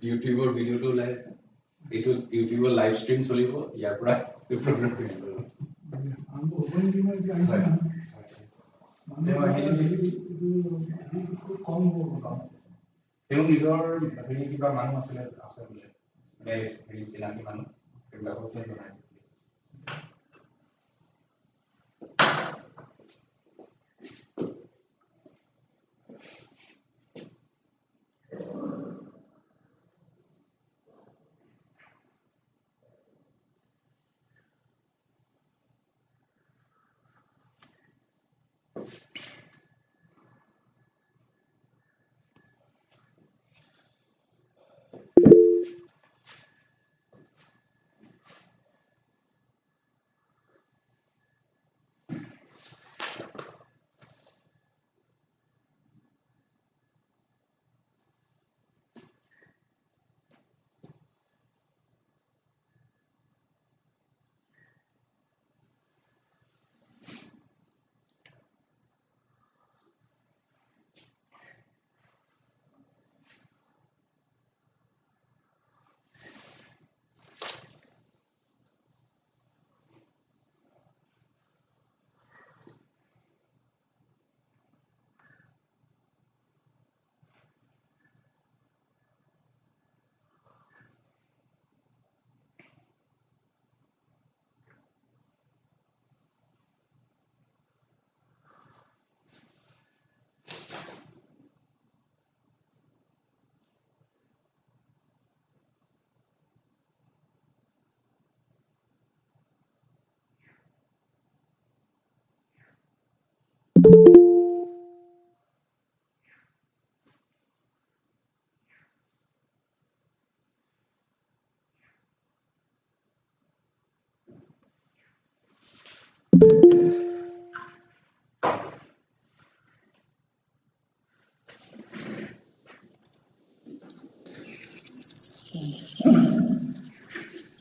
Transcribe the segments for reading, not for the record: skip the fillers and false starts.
ইউটিউবৰ ভিডিঅ'টো ওলাই আছে এইটো ইউটিউবৰ লাইভ ষ্ট্ৰীম চলিব ইয়াৰ পৰা এই প্ৰগ্ৰামটো তেওঁ নিজৰ হেৰি কিবা মানুহ আছে বোলে হেৰি চিনাকি মানুহ সেইবিলাককে জনাই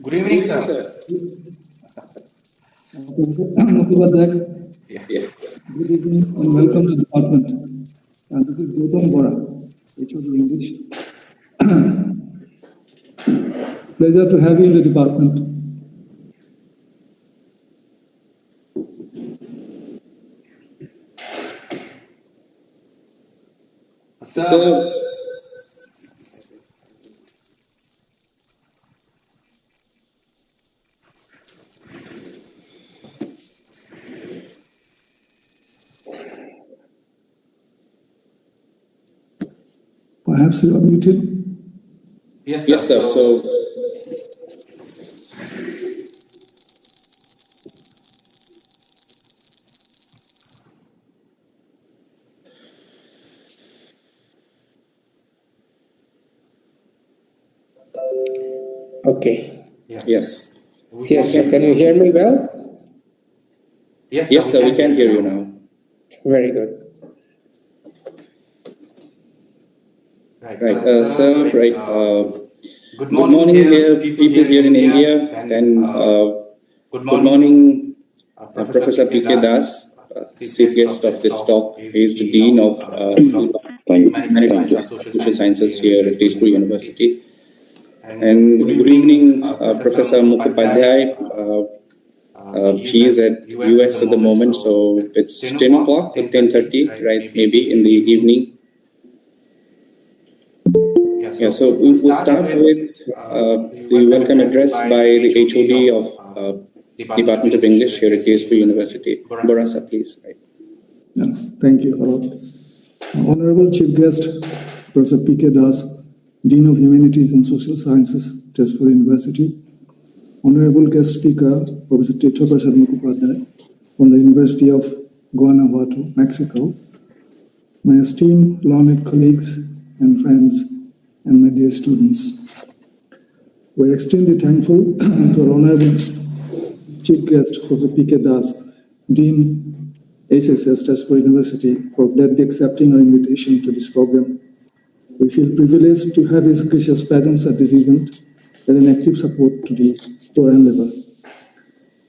Good evening, sir. Mukhopadhyay. Good evening and welcome to the department. And this is Gautam Bora, HOD English. Pleasure to have you in the department. So, Perhaps you are muted. yes, sir. So, Okay. yes. Yes, can you hear me well? Yes, sir, we can hear you now. Very good. Right, sir, right. Good morning here, people here in India, and good morning, Professor P.K. Das, chief guest of this talk. He is the Dean of Humanities and Social Sciences here at Tezpur University. And good evening, Professor Mukhopadhyay. He is at US at the moment, so it's 10 o'clock or 10:30, right? Maybe in the evening. Yeah, so we'll start with the welcome address by the HOD of Department of English here at Tezpur University. Borasa, please. Right. Yeah, thank you, Harald. Honorable Chief Guest, Professor P.K. Das, Dean of Humanities and Social Sciences, Tezpur University. Honorable Guest Speaker, Professor Tirtha Prasad Mukhopadhyay from the University of Guanajuato, Mexico. My esteemed learned colleagues and friends, and my dear students. We're extremely thankful to our Honorable Chief Guest, Professor P.K. Das, Dean HSS, Tezpur University, for gladly accepting our invitation to this program. We feel privileged to have his gracious presence at this event and an active support to our endeavor.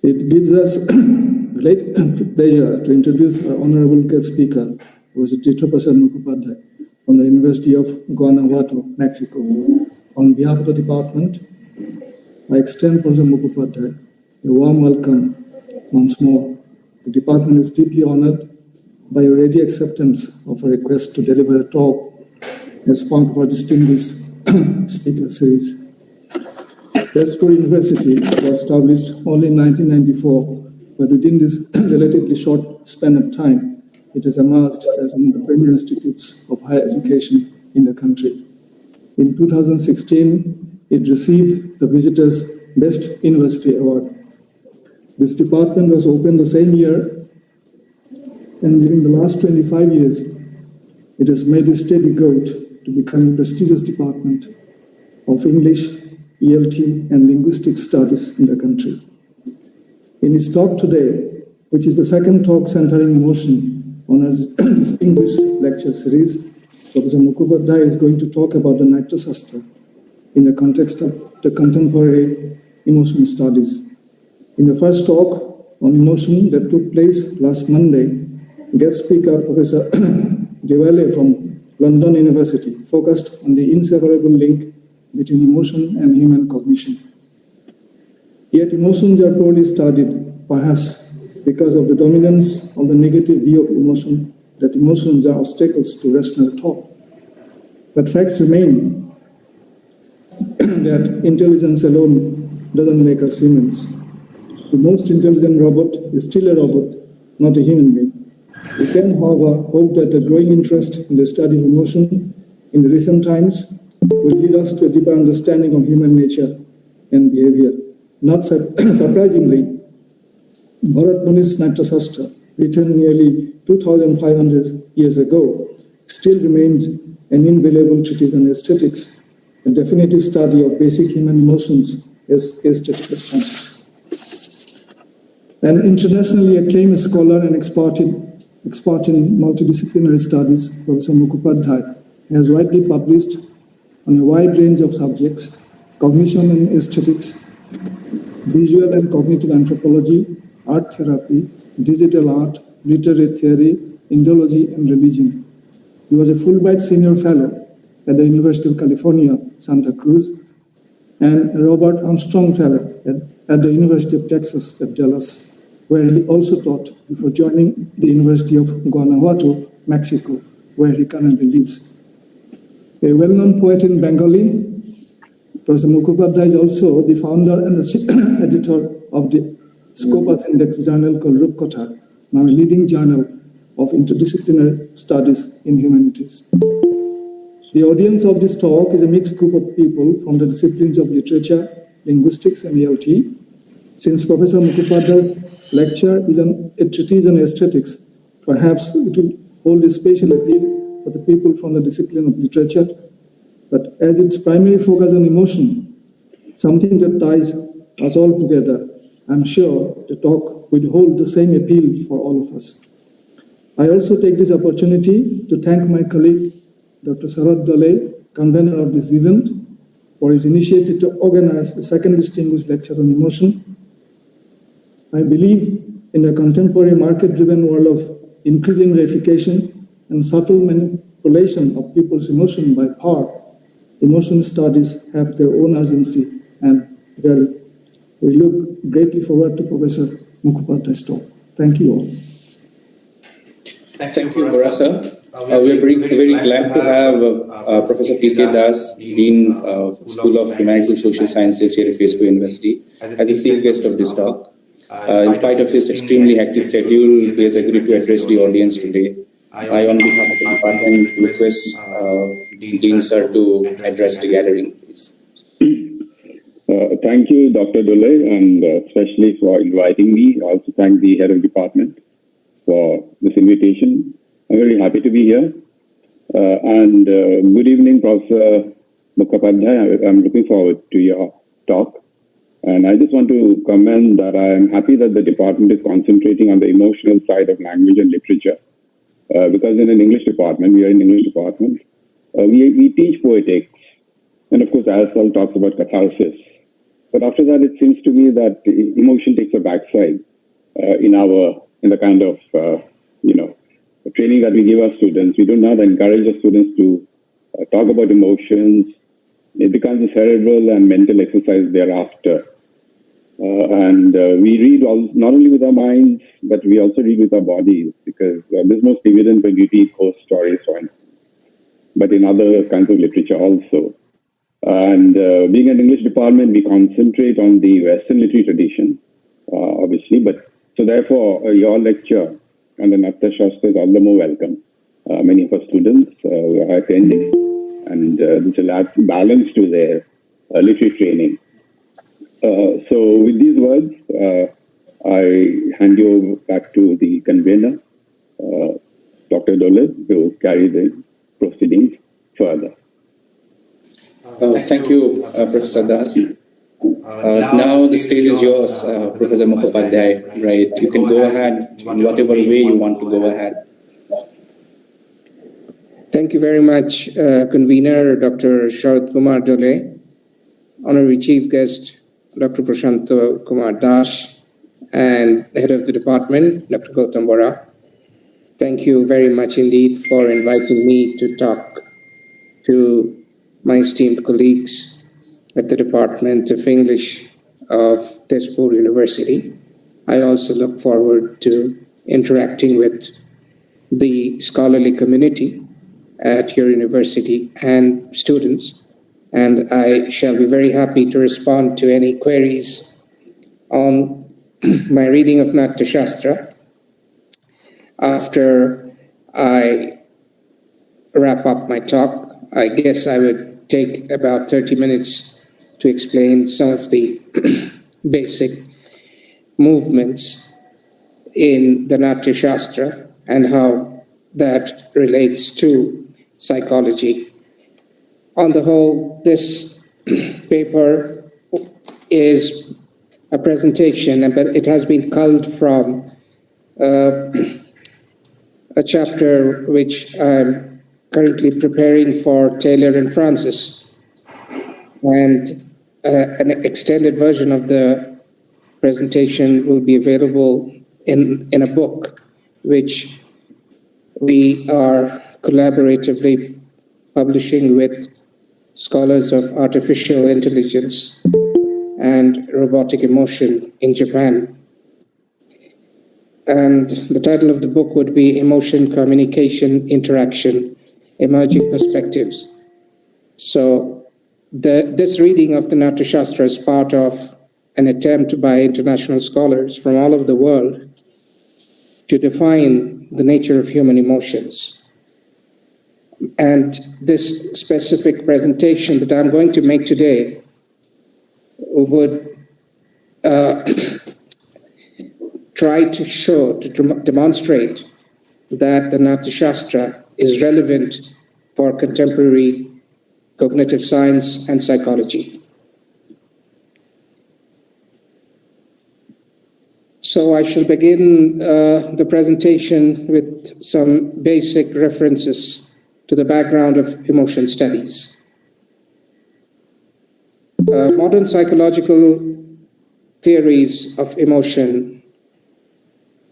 It gives us great pleasure to introduce our Honorable Guest Speaker, Professor Tirtha Prasad Mukhopadhyay, from the University of Guanajuato, Mexico. On behalf of the department, I extend Professor Mukhopadhyay a warm welcome once more. The department is deeply honored by your ready acceptance of a request to deliver a talk as part of our distinguished speaker series. Tezpur University was established only in 1994, but within this relatively short span of time, it has emerged as one of the premier institutes of higher education in the country. In 2016, it received the Visitor's Best University Award. This department was opened the same year, and during the last 25 years, it has made a steady growth to become a prestigious department of English, ELT, and linguistic studies in the country. In his talk today, which is the second talk centering emotion on our distinguished lecture series, Professor Mukhopadhyay is going to talk about the Natyashastra in the context of the contemporary emotion studies. In the first talk on emotion that took place last Monday, guest speaker Professor Devale from London University focused on the inseparable link between emotion and human cognition. Yet emotions are poorly studied, perhaps because of the dominance of the negative view of emotion, that emotions are obstacles to rational thought. But facts remain that intelligence alone doesn't make us humans. The most intelligent robot is still a robot, not a human being. We can, however, hope that the growing interest in the study of emotion in the recent times will lead us to a deeper understanding of human nature and behavior. Not surprisingly, Bharat Muni's Natyashastra, written nearly 2,500 years ago, still remains an invaluable treatise on aesthetics, a definitive study of basic human emotions as aesthetic responses. An internationally acclaimed scholar and expert in multidisciplinary studies, Professor Mukhopadhyay, has widely published on a wide range of subjects: cognition and aesthetics, visual and cognitive anthropology, art therapy, digital art, literary theory, Indology, and religion. He was a Fulbright Senior Fellow at the University of California, Santa Cruz, and a Robert Armstrong Fellow at the University of Texas at Dallas, where he also taught before joining the University of Guanajuato, Mexico, where he currently lives. A well-known poet in Bengali, Professor Mukhopadhyay is also the founder and the editor of the Scopus Index journal called Rupkotha, now a leading journal of interdisciplinary studies in humanities. The audience of this talk is a mixed group of people from the disciplines of literature, linguistics, and ELT. Since Professor Mukhopadhyay's lecture is a treatise on aesthetics, perhaps it will hold a special appeal for the people from the discipline of literature. But as its primary focus on emotion, something that ties us all together, I'm sure the talk will hold the same appeal for all of us. I also take this opportunity to thank my colleague, Dr. Sharad Dole, convener of this event, for his initiative to organize the second distinguished lecture on emotion. I believe in a contemporary market-driven world of increasing reification and subtle manipulation of people's emotion by power, emotion studies have their own urgency and value. We look greatly forward to Professor Mukhopadhyay's talk. Thank you all. Thank you, Barasa. We are very glad to have Professor P.K. Das, Dean of School of Humanities and Social Sciences here at Tezpur University, as a chief guest of this talk. In spite of his extremely hectic schedule, he has agreed to address the audience today. I, on behalf of the department, request Dean Sir to address the gathering, please. Thank you, Dr. Dole, and especially for inviting me. I also thank the head of department for this invitation. I'm very happy to be here. Good evening, Professor Mukhopadhyay. I'm looking forward to your talk. And I just want to comment that I'm happy that the department is concentrating on the emotional side of language and literature. Because in an English department, we are in English department, we teach poetics. And of course, Aristotle talks about catharsis. But after that, it seems to me that emotion takes a backside in the kind of, training that we give our students. We do not encourage our students to talk about emotions. It becomes a cerebral and mental exercise thereafter. We read not only with our minds, but we also read with our bodies, because this is most evident when we read ghost stories, but in other kinds of literature also. And being an English department, we concentrate on the Western literary tradition, obviously. But so therefore, your lecture on the Natyashastra is all the more welcome. Many of our students are attending, and there's a large balance to their literary training. So with these words, I hand you back to the convener, Dr. Dole, to carry the proceedings further. Thank you, Professor Das. Now the stage is yours, Professor Mukhopadhyay. Right, you can go ahead in whatever way you want to go ahead. Thank you very much, convener Dr. Sharad Kumar Dole, honorary chief guest Dr. Prashant Kumar Das, and head of the department, Dr. Gautam Bora. Thank you very much indeed for inviting me to talk to my esteemed colleagues at the Department of English of Tezpur University. I also look forward to interacting with the scholarly community at your university and students, and I shall be very happy to respond to any queries on my reading of Natyashastra after I wrap up my talk. I guess I would take about 30 minutes to explain some of the basic movements in the Natyashastra and how that relates to psychology. On the whole, this paper is a presentation, but it has been culled from a chapter which I'm currently preparing for Taylor and Francis. And an extended version of the presentation will be available in a book which we are collaboratively publishing with scholars of artificial intelligence and robotic emotion in Japan. And the title of the book would be Emotion, Communication, Interaction, Emerging Perspectives So this reading of the Natyashastra is part of an attempt by international scholars from all over the world to define the nature of human emotions. And this specific presentation that I'm going to make today would try to show, to demonstrate that the Natyashastra is relevant for contemporary cognitive science and psychology. So I shall begin the presentation with some basic references to the background of emotion studies. Modern psychological theories of emotion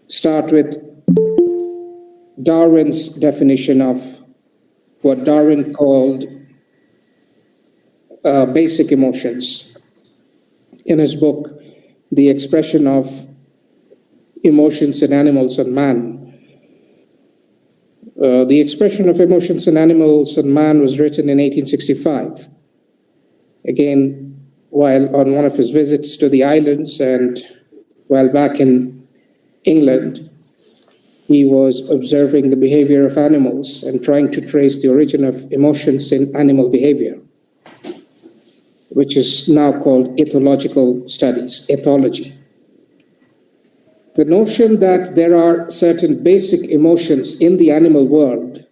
start with Darwin's definition of what Darwin called basic emotions. In his book, The Expression of Emotions in Animals and Man. The Expression of Emotions in Animals and Man was written in 1865. Again, while on one of his visits to the islands and while back in England, he was observing the behavior of animals and trying to trace the origin of emotions in animal behavior, which is now called ethological studies, ethology. The notion that there are certain basic emotions in the animal world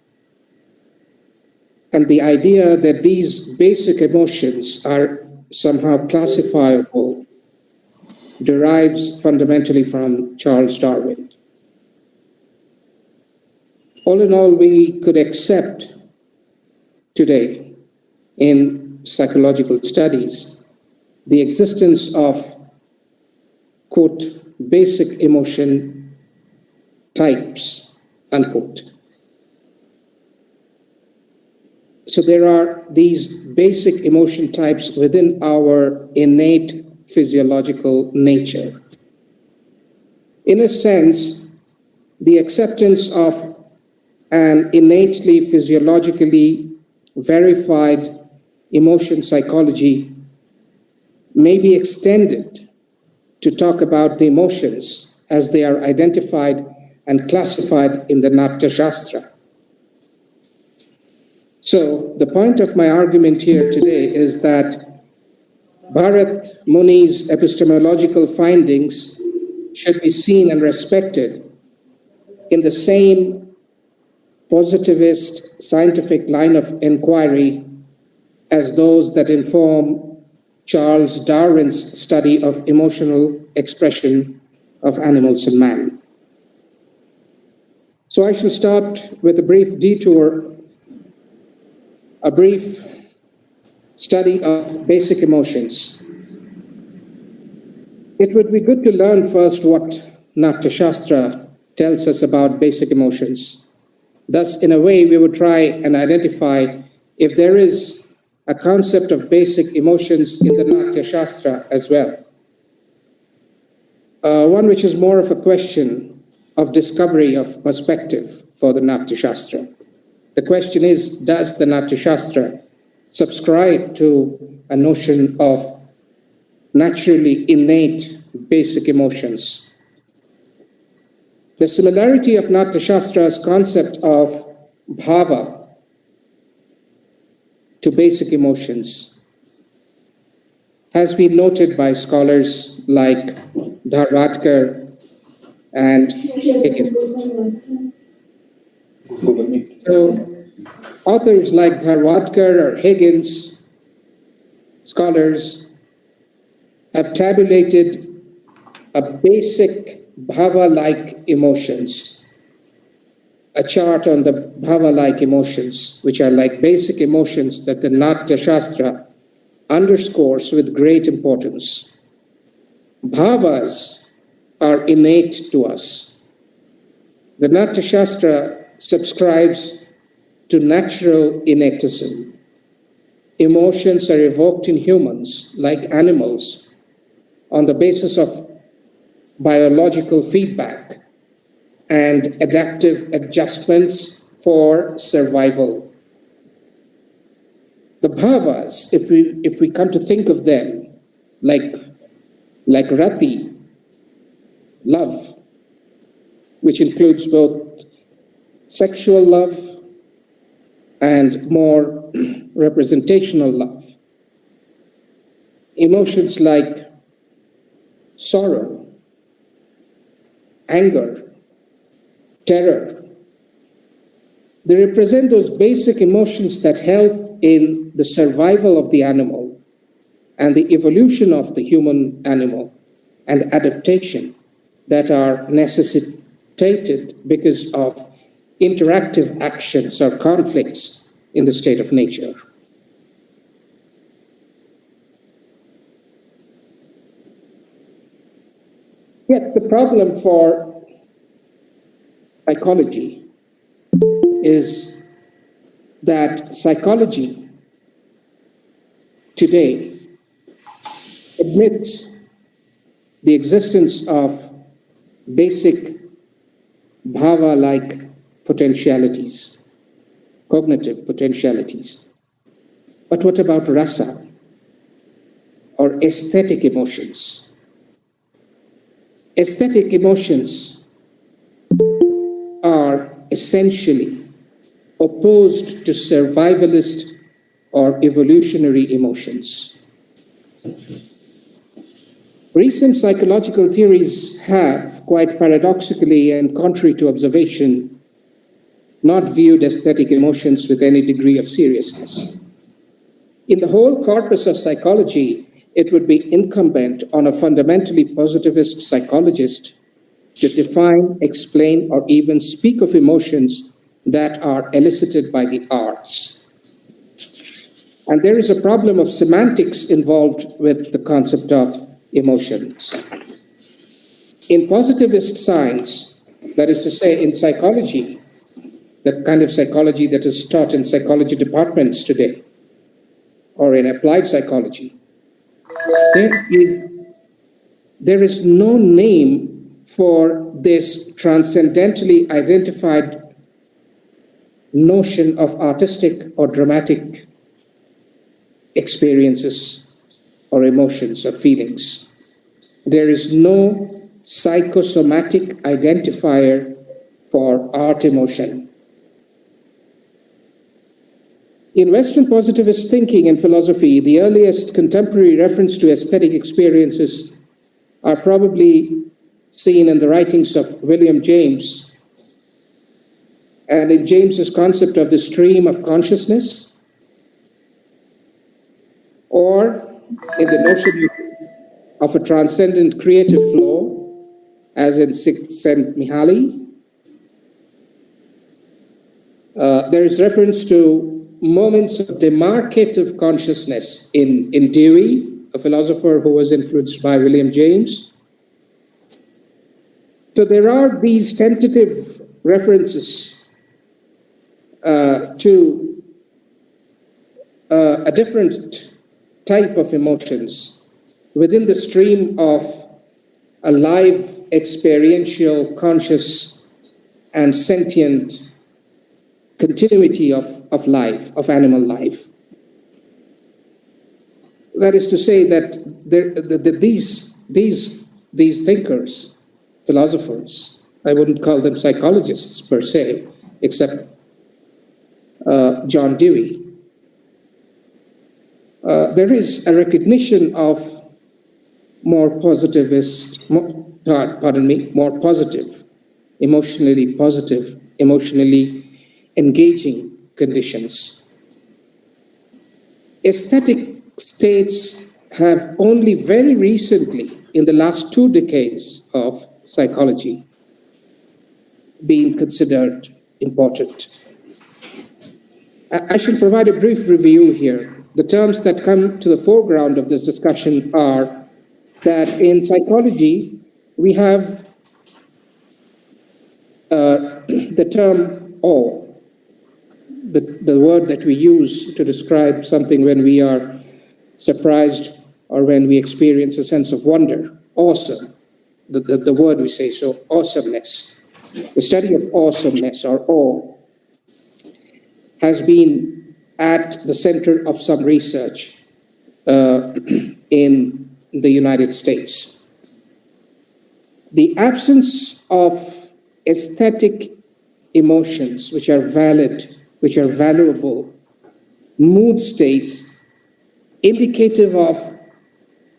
and the idea that these basic emotions are somehow classifiable derives fundamentally from Charles Darwin. All in all, we could accept today in psychological studies the existence of, quote, basic emotion types, unquote. So there are these basic emotion types within our innate physiological nature. In a sense, the acceptance of an innately physiologically verified emotion psychology may be extended to talk about the emotions as they are identified and classified in the Natyashastra. So the point of my argument here today is that Bharat Muni's epistemological findings should be seen and respected in the same positivist scientific line of inquiry as those that inform Charles Darwin's study of emotional expression of animals and man. So I shall start with a brief detour, a brief study of basic emotions. It would be good to learn first what Natyashastra tells us about basic emotions. Thus, in a way, we would try and identify if there is a concept of basic emotions in the Natyashastra as well. One which is more of a question of discovery of perspective for the Natyashastra. The question is, does the Natyashastra subscribe to a notion of naturally innate basic emotions? The similarity of Natyashastra's concept of bhava to basic emotions has been noted by scholars like Dharwadkar and Higgins. So, authors like Dharwadkar or Higgins, scholars, have tabulated a basic bhava-like emotions, a chart on the bhava-like emotions, which are like basic emotions that the Natyashastra underscores with great importance. Bhavas are innate to us. The Natyashastra subscribes to natural innatism. Emotions are evoked in humans, like animals, on the basis of biological feedback and adaptive adjustments for survival. The bhavas, if we come to think of them like rati, love, which includes both sexual love and more representational love. Emotions like sorrow, anger, terror, they represent those basic emotions that help in the survival of the animal and the evolution of the human animal and adaptation that are necessitated because of interactive actions or conflicts in the state of nature. Yet the problem for psychology is that psychology today admits the existence of basic bhava-like potentialities, cognitive potentialities. But what about rasa, or aesthetic emotions? Aesthetic emotions are essentially opposed to survivalist or evolutionary emotions. Recent psychological theories have, quite paradoxically and contrary to observation, not viewed aesthetic emotions with any degree of seriousness. In the whole corpus of psychology, it would be incumbent on a fundamentally positivist psychologist to define, explain, or even speak of emotions that are elicited by the arts. And there is a problem of semantics involved with the concept of emotions. In positivist science, that is to say, in psychology, the kind of psychology that is taught in psychology departments today, or in applied psychology, there is no name for this transcendentally identified notion of artistic or dramatic experiences or emotions or feelings. There is no psychosomatic identifier for art emotion. In Western positivist thinking and philosophy, the earliest contemporary reference to aesthetic experiences are probably seen in the writings of William James, and in James's concept of the stream of consciousness, or in the notion of a transcendent creative flow, as in Csikszentmihalyi. There is reference to moments of demarcative consciousness in Dewey, a philosopher who was influenced by William James. So there are these tentative references to a different type of emotions within the stream of a live, experiential, conscious, and sentient continuity of life, of animal life. That is to say that these thinkers, philosophers, I wouldn't call them psychologists per se, except John Dewey. There is a recognition of more positive, emotionally engaging conditions. Aesthetic states have only very recently, in the last 2 decades of psychology, been considered important. I should provide a brief review here. The terms that come to the foreground of this discussion are that in psychology, we have the term awe, the word that we use to describe something when we are surprised or when we experience a sense of wonder. Awesome, the word we say, so awesomeness. The study of awesomeness or awe has been at the center of some research in the United States. The absence of aesthetic emotions, which are valid, which are valuable, mood states indicative of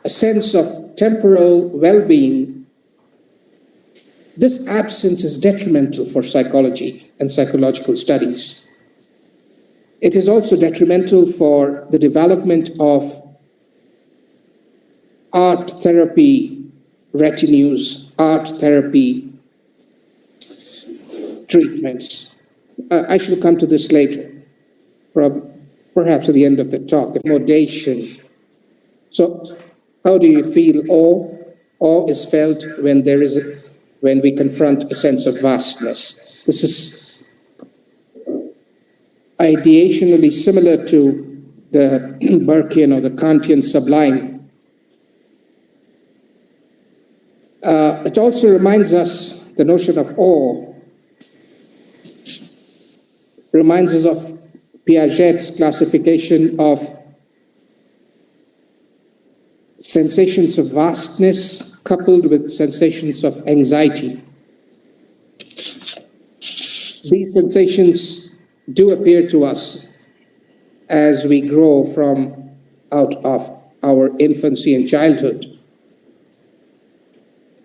a sense of temporal well-being, this absence is detrimental for psychology and psychological studies. It is also detrimental for the development of art therapy retinues, art therapy treatments. I shall come to this later, perhaps at the end of the talk, accommodation. So, how do you feel awe? Awe is felt when when we confront a sense of vastness. This is ideationally similar to the Burkean or the Kantian sublime. It also reminds us, the notion of awe reminds us of Piaget's classification of sensations of vastness coupled with sensations of anxiety. These sensations do appear to us as we grow from out of our infancy and childhood.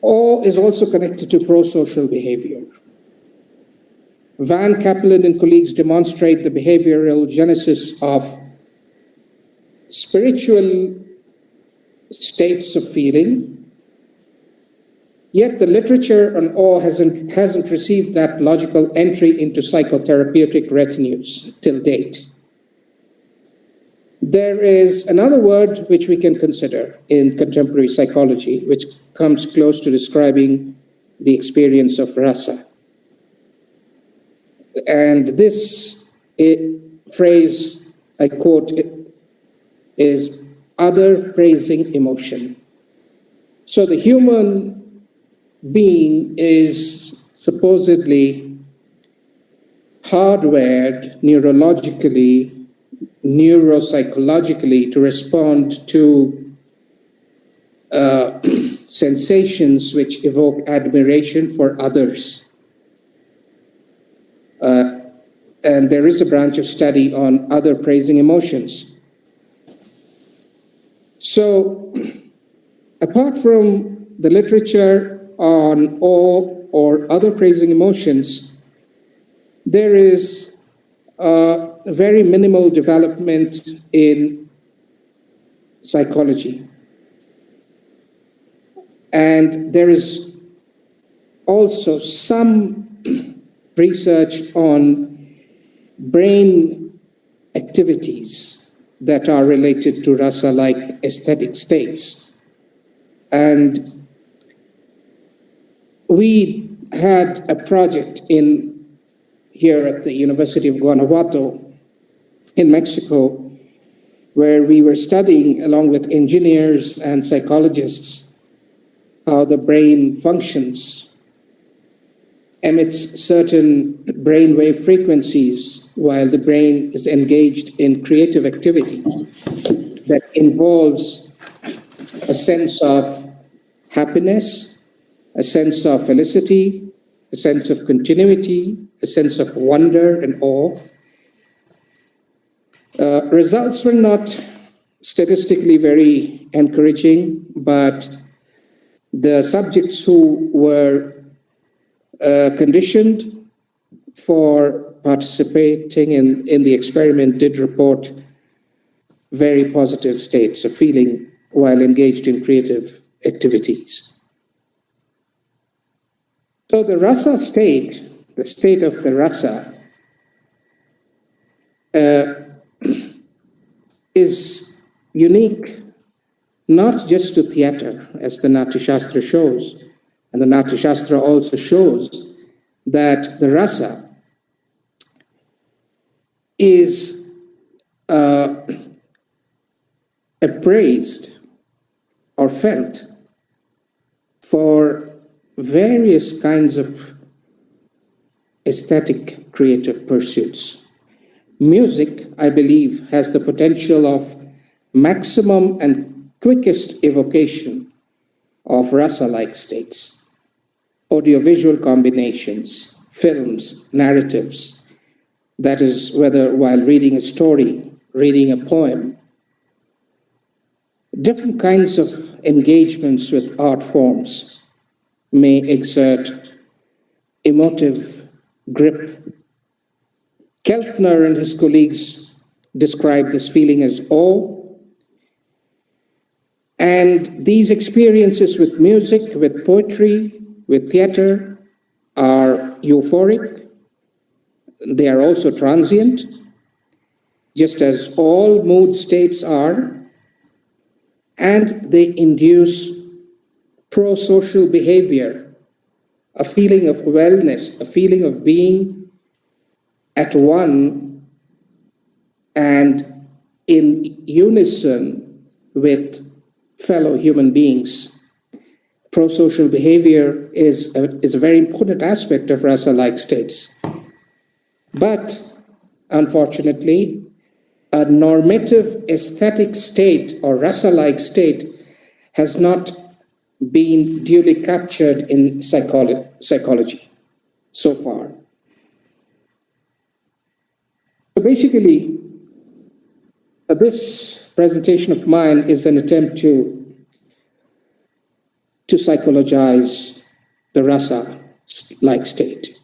Awe is also connected to prosocial behavior. Van Kaplan and colleagues demonstrate the behavioral genesis of spiritual states of feeling, yet the literature on awe hasn't received that logical entry into psychotherapeutic retinues till date. There is another word which we can consider in contemporary psychology, which comes close to describing the experience of rasa. And this phrase, I quote, is other praising emotion. So the human being is supposedly hardwired neurologically, neuropsychologically to respond to sensations which evoke admiration for others. And there is a branch of study on other praising emotions. So, apart from the literature on awe or other praising emotions, there is very minimal development in psychology. And there is also some research on brain activities that are related to rasa, like aesthetic states. And we had a project here at the University of Guanajuato in Mexico, where we were studying, along with engineers and psychologists, how the brain functions, emits certain brainwave frequencies while the brain is engaged in creative activities that involves a sense of happiness, a sense of felicity, a sense of continuity, a sense of wonder and awe. Results were not statistically very encouraging, but the subjects who were conditioned for participating in the experiment did report very positive states of feeling while engaged in creative activities. So the rasa state, the state of the rasa, is unique not just to theater, as the Natyashastra shows, and the Natyashastra also shows that the rasa is appraised or felt for various kinds of aesthetic creative pursuits. music, I believe, has the potential of maximum and quickest evocation of rasa-like states, audiovisual combinations, films, narratives. That is, whether while reading a story, reading a poem, different kinds of engagements with art forms may exert emotive grip. Keltner and his colleagues describe this feeling as awe. And these experiences with music, with poetry, with theater are euphoric. They are also transient, just as all mood states are. And they induce pro-social behavior, a feeling of wellness, a feeling of being at one and in unison with fellow human beings. Pro-social behavior is a very important aspect of rasa-like states. But unfortunately, a normative aesthetic state or rasa-like state has not been duly captured in psychology so far. So basically, this presentation of mine is an attempt to psychologize the rasa-like state.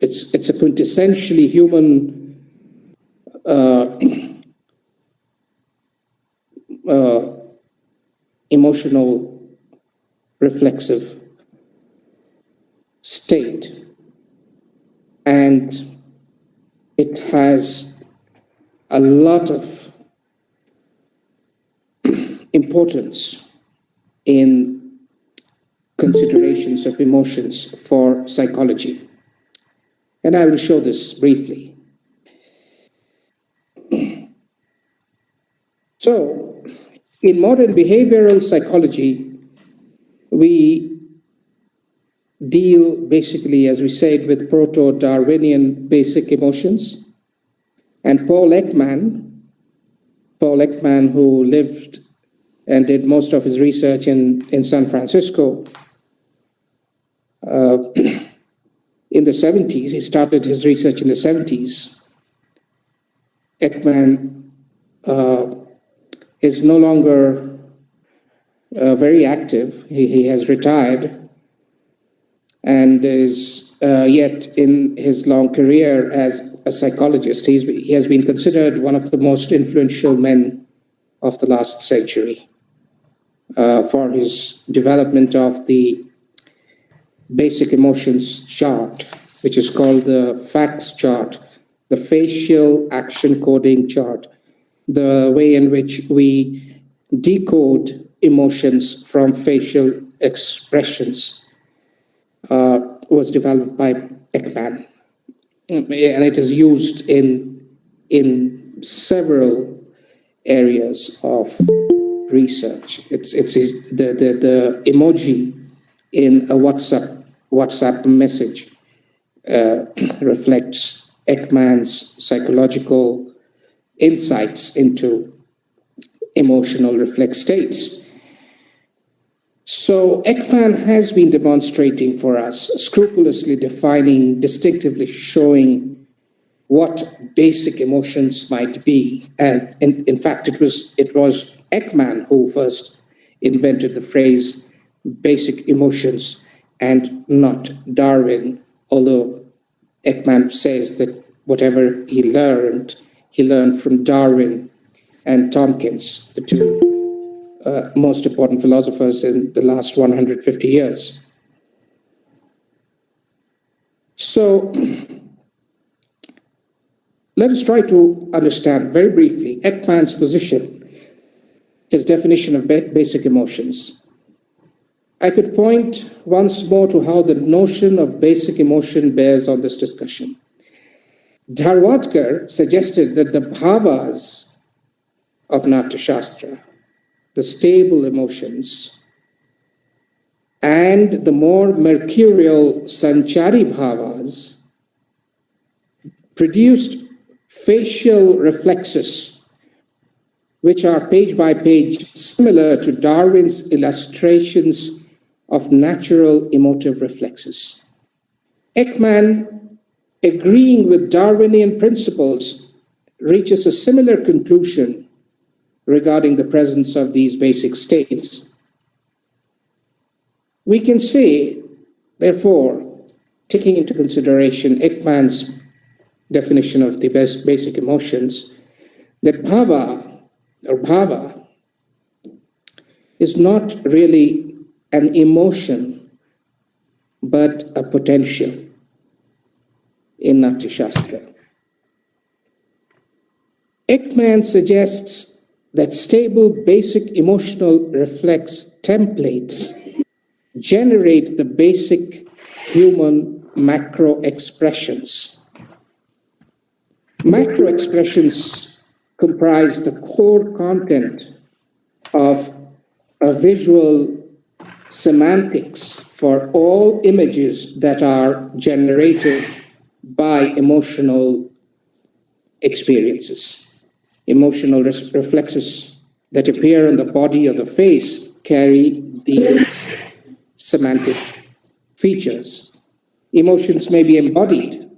It's a quintessentially human emotional, reflexive state. And it has a lot of importance in considerations of emotions for psychology. And I will show this briefly. So, in modern behavioral psychology, we deal basically, as we said, with proto-Darwinian basic emotions. And Paul Ekman, who lived and did most of his research in San Francisco, in the 70s, he started his research in the 70s. Ekman is no longer very active. He has retired and is yet in his long career as a psychologist. He has been considered one of the most influential men of the last century for his development of the basic emotions chart, which is called the FACS chart, the facial action coding chart, the way in which we decode emotions from facial expressions was developed by Ekman. And it is used in several areas of research. It's the emoji in a WhatsApp message reflects Ekman's psychological insights into emotional reflex states. So Ekman has been demonstrating for us, scrupulously defining, distinctively showing what basic emotions might be. And in fact, it was Ekman who first invented the phrase basic emotions and not Darwin, although Ekman says that whatever he learned from Darwin and Tompkins, the two most important philosophers in the last 150 years. So let us try to understand very briefly Ekman's position, his definition of basic emotions. I could point once more to how the notion of basic emotion bears on this discussion. Dharwadkar suggested that the bhavas of Natyashastra, the stable emotions, and the more mercurial sanchari bhavas produced facial reflexes, which are page by page similar to Darwin's illustrations of natural emotive reflexes. Ekman, agreeing with Darwinian principles, reaches a similar conclusion regarding the presence of these basic states. We can say, therefore, taking into consideration Ekman's definition of the basic emotions, that bhava is not really an emotion, but a potential in Natyashastra. Ekman suggests that stable basic emotional reflex templates generate the basic human macro expressions. Macro expressions comprise the core content of a visual semantics for all images that are generated by emotional experiences. Emotional reflexes that appear on the body or the face carry these semantic features. Emotions may be embodied,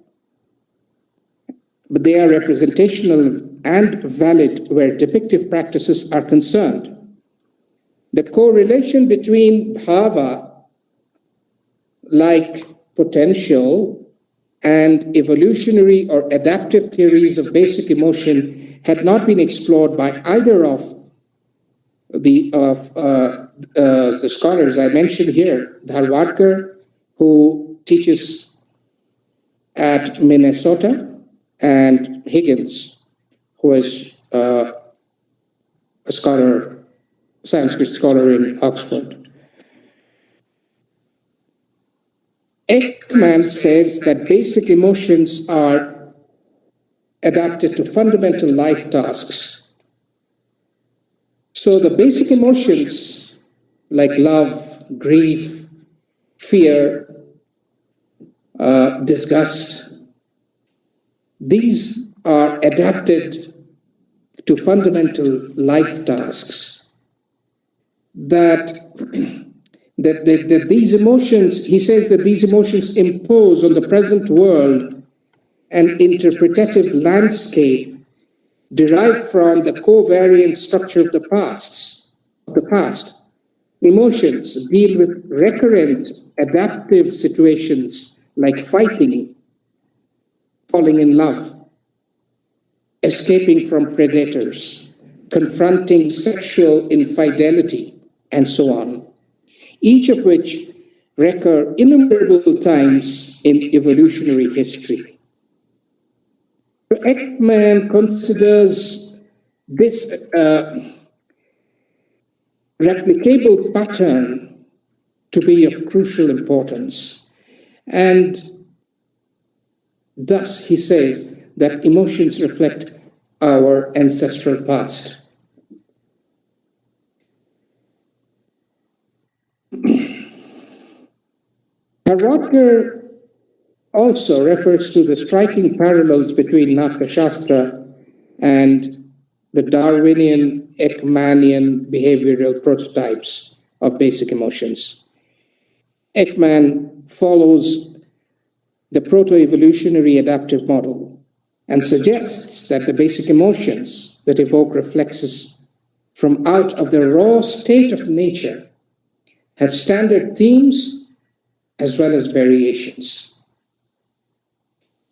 but they are representational and valid where depictive practices are concerned. The correlation between bhava, like potential, and evolutionary or adaptive theories of basic emotion had not been explored by either of the scholars I mentioned here. Dharwadkar, who teaches at Minnesota, and Higgins, who is a scholar, Sanskrit scholar in Oxford. Ekman says that basic emotions are adapted to fundamental life tasks. So the basic emotions like love, grief, fear, disgust, these are adapted to fundamental life tasks. That these emotions, he says that these emotions impose on the present world an interpretative landscape derived from the covariant structure of the past. Emotions deal with recurrent adaptive situations like fighting, falling in love, escaping from predators, confronting sexual infidelity, and so on, each of which recur innumerable times in evolutionary history. Ekman considers this replicable pattern to be of crucial importance, and thus he says that emotions reflect our ancestral past. Dharwadkar also refers to the striking parallels between Natyashastra and the Darwinian Ekmanian behavioral prototypes of basic emotions. Ekman follows the proto-evolutionary adaptive model and suggests that the basic emotions that evoke reflexes from out of the raw state of nature have standard themes as well as variations.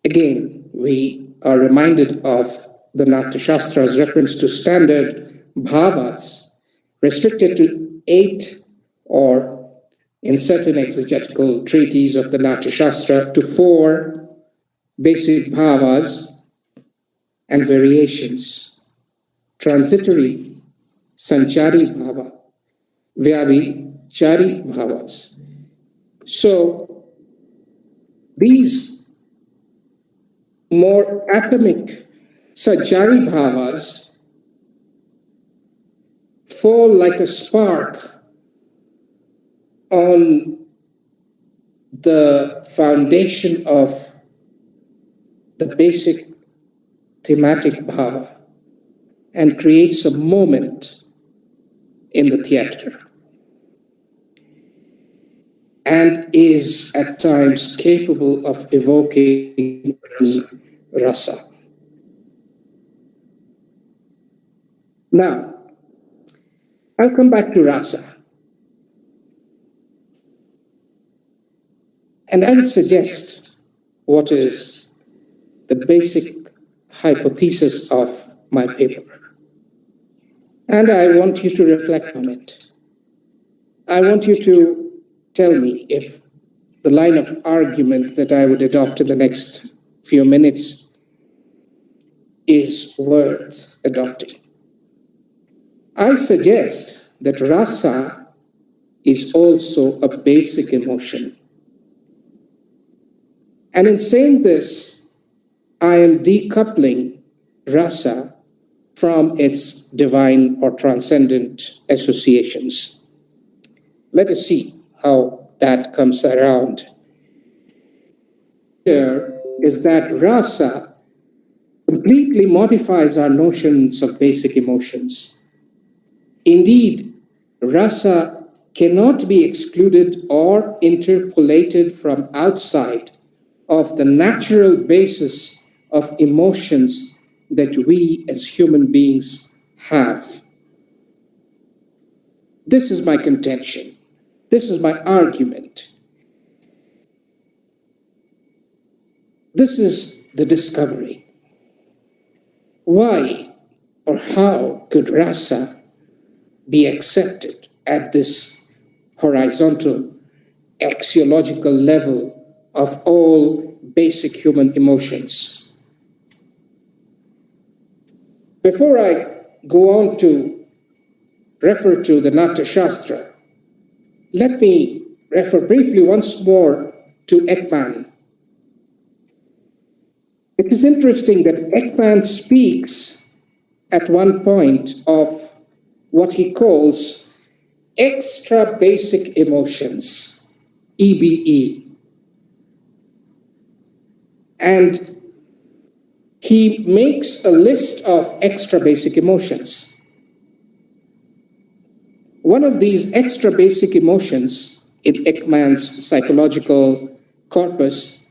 Again, we are reminded of the Natyashastra's reference to standard bhavas, restricted to 8, or in certain exegetical treatises of the Natyashastra, to 4 basic bhavas and variations: transitory, sanchari bhava, vyabhichari bhavas. So these more atomic sanchari bhavas fall like a spark on the foundation of the basic thematic bhava and creates a moment in the theater, and is at times capable of evoking rasa. Now, I'll come back to rasa. And I would suggest what is the basic hypothesis of my paper. And I want you to reflect on it. I want you to tell me if the line of argument that I would adopt in the next few minutes is worth adopting. I suggest that rasa is also a basic emotion. And in saying this, I am decoupling rasa from its divine or transcendent associations. Let us see how that comes around. Here is that rasa completely modifies our notions of basic emotions. Indeed, rasa cannot be excluded or interpolated from outside of the natural basis of emotions that we as human beings have. This is my contention. This is my argument. This is the discovery. Why or how could rasa be accepted at this horizontal, axiological level of all basic human emotions? Before I go on to refer to the Natyashastra, let me refer briefly once more to Ekman. It is interesting that Ekman speaks at one point of what he calls extra basic emotions, EBE. And he makes a list of extra basic emotions. One of these extra basic emotions in Ekman's psychological corpus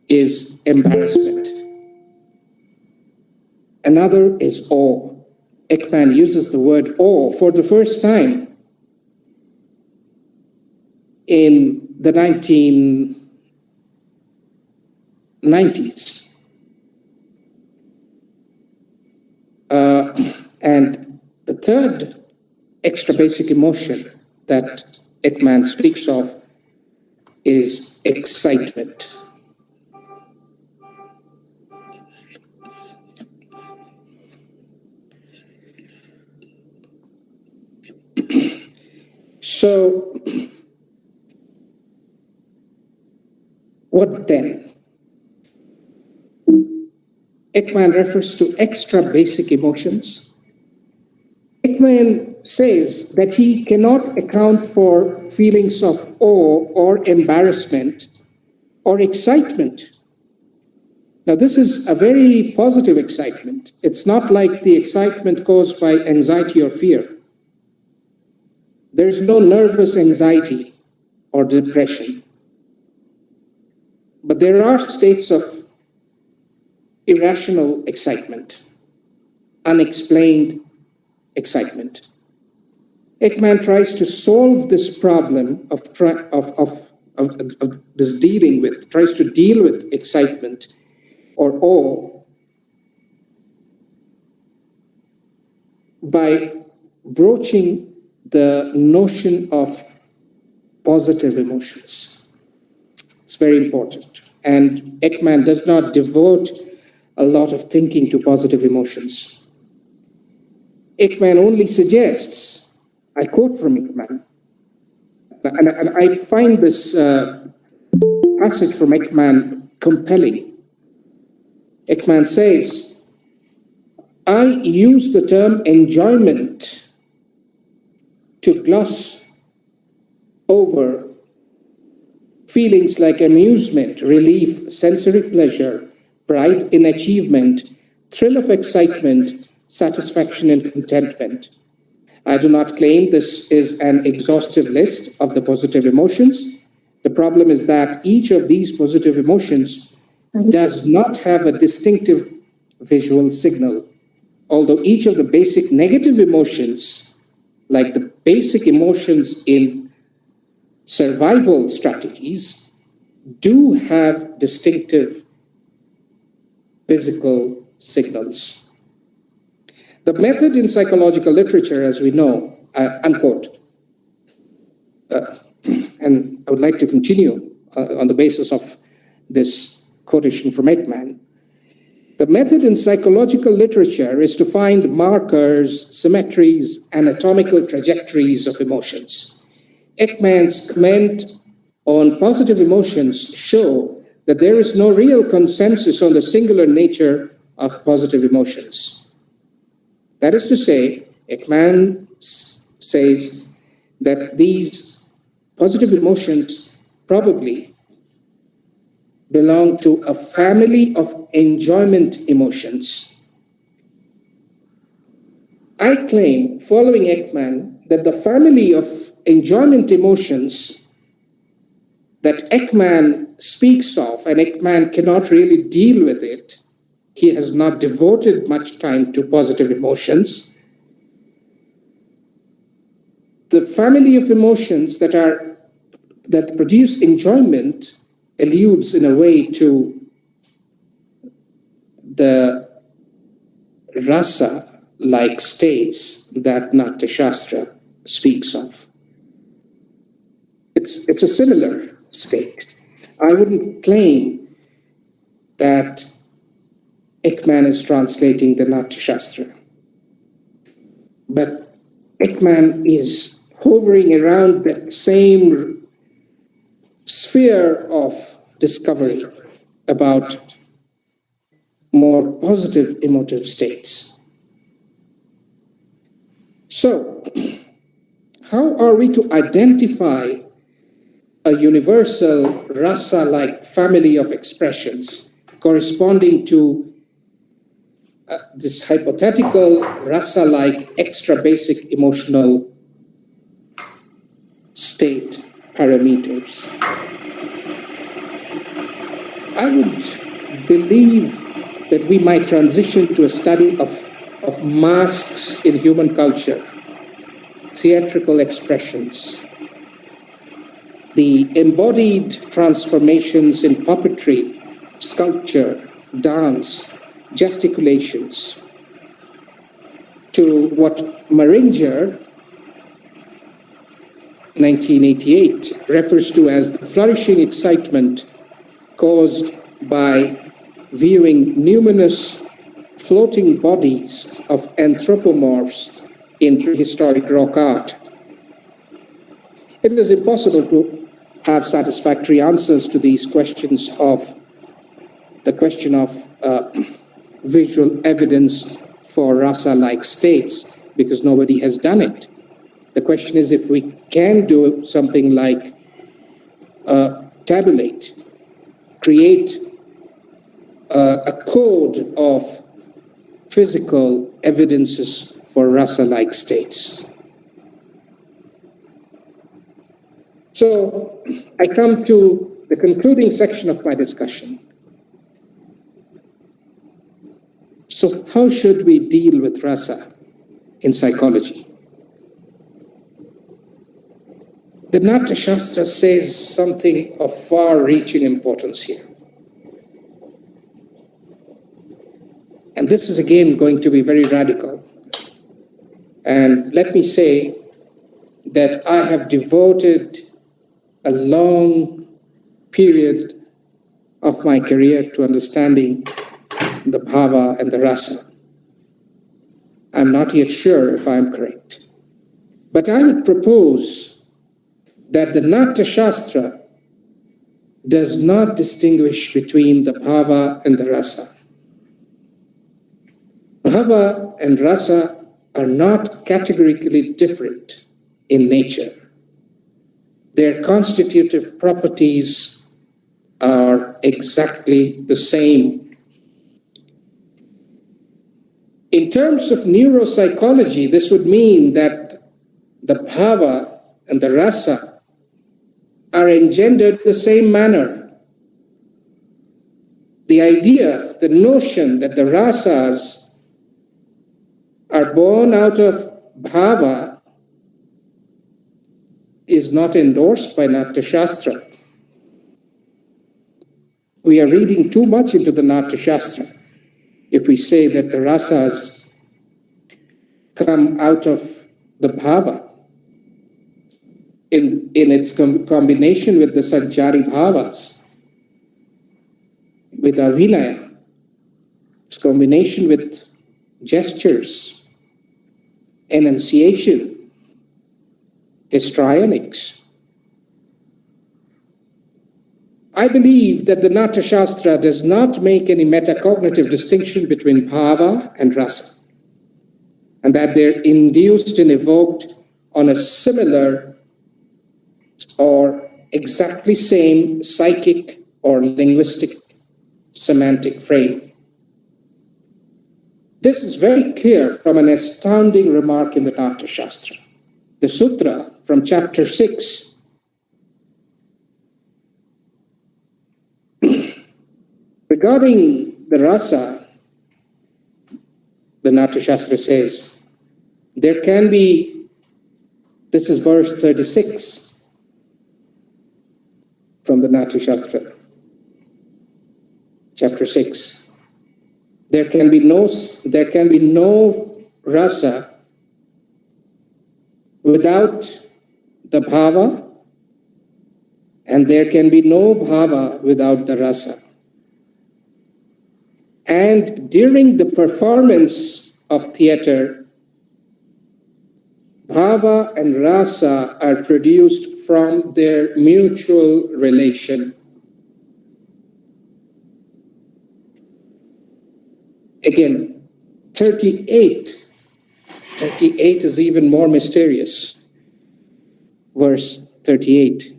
is embarrassment. Another is awe. Ekman uses the word awe for the first time in the 1990s. And the third extra basic emotion that Ekman speaks of is excitement. So, what then? Ekman refers to extra basic emotions. Ekman says that he cannot account for feelings of awe or embarrassment or excitement. Now, this is a very positive excitement. It's not like the excitement caused by anxiety or fear. There is no nervous anxiety or depression. But there are states of irrational excitement, unexplained excitement. Ekman tries to solve this problem of this tries to deal with excitement or awe by broaching the notion of positive emotions. It's very important. And Ekman does not devote a lot of thinking to positive emotions. Ekman only suggests, I quote from Ekman, and I find this passage from Ekman compelling. Ekman says, I use the term enjoyment to gloss over feelings like amusement, relief, sensory pleasure, pride in achievement, thrill of excitement, satisfaction, and contentment. I do not claim this is an exhaustive list of the positive emotions. The problem is that each of these positive emotions does not have a distinctive visual signal. Although each of the basic negative emotions, like the basic emotions in survival strategies, do have distinctive physical signals. The method in psychological literature, as we know, unquote, and I would like to continue on the basis of this quotation from Ekman. The method in psychological literature is to find markers, symmetries, anatomical trajectories of emotions. Ekman's comment on positive emotions show that there is no real consensus on the singular nature of positive emotions. That is to say, Ekman says that these positive emotions probably belong to a family of enjoyment emotions. I claim, following Ekman, that the family of enjoyment emotions that Ekman speaks of, and Ekman cannot really deal with it, he has not devoted much time to positive emotions. The family of emotions that produce enjoyment alludes in a way to the rasa-like states that Natyashastra speaks of. It's a similar state. I wouldn't claim that Ekman is translating the Natyashastra, but Ekman is hovering around that same sphere of discovery about more positive emotive states. So, how are we to identify a universal rasa-like family of expressions corresponding to this hypothetical rasa-like extra basic emotional state parameters? I would believe that we might transition to a study of masks in human culture, theatrical expressions, the embodied transformations in puppetry, sculpture, dance, gesticulations, to what Maringer, 1988, refers to as the flourishing excitement caused by viewing numerous floating bodies of anthropomorphs in prehistoric rock art. It is impossible to have satisfactory answers to these questions of the question of visual evidence for rasa-like states, because nobody has done it. The question is if we can do something like tabulate, create a code of physical evidences for rasa-like states. So I come to the concluding section of my discussion. So how should we deal with rasa in psychology? The Natyashastra says something of far-reaching importance here. And this is again going to be very radical. And let me say that I have devoted a long period of my career to understanding the bhava and the rasa. I'm not yet sure if I'm correct. But I would propose that the Natyashastra does not distinguish between the bhava and the rasa. Bhava and rasa are not categorically different in nature. Their constitutive properties are exactly the same. In terms of neuropsychology, this would mean that the bhava and the rasa are engendered in the same manner. The idea, the notion that the rasas are born out of bhava is not endorsed by Natyashastra. We are reading too much into the Natyashastra if we say that the rasas come out of the bhava in its combination with the sanchari bhavas, with avinaya, its combination with gestures, enunciation, histrionics. I believe that the Natyashastra does not make any metacognitive distinction between bhava and rasa, and that they're induced and evoked on a similar or exactly same psychic or linguistic semantic frame. This is very clear from an astounding remark in the Natyashastra. The sutra from chapter 6 regarding the rasa, the Natyashastra says, there can be, this is verse 36 from the Natyashastra, chapter 6. There can be no rasa without the bhava, and there can be no bhava without the rasa. And during the performance of theater, bhava and rasa are produced from their mutual relation. Again, 38 is even more mysterious. Verse 38.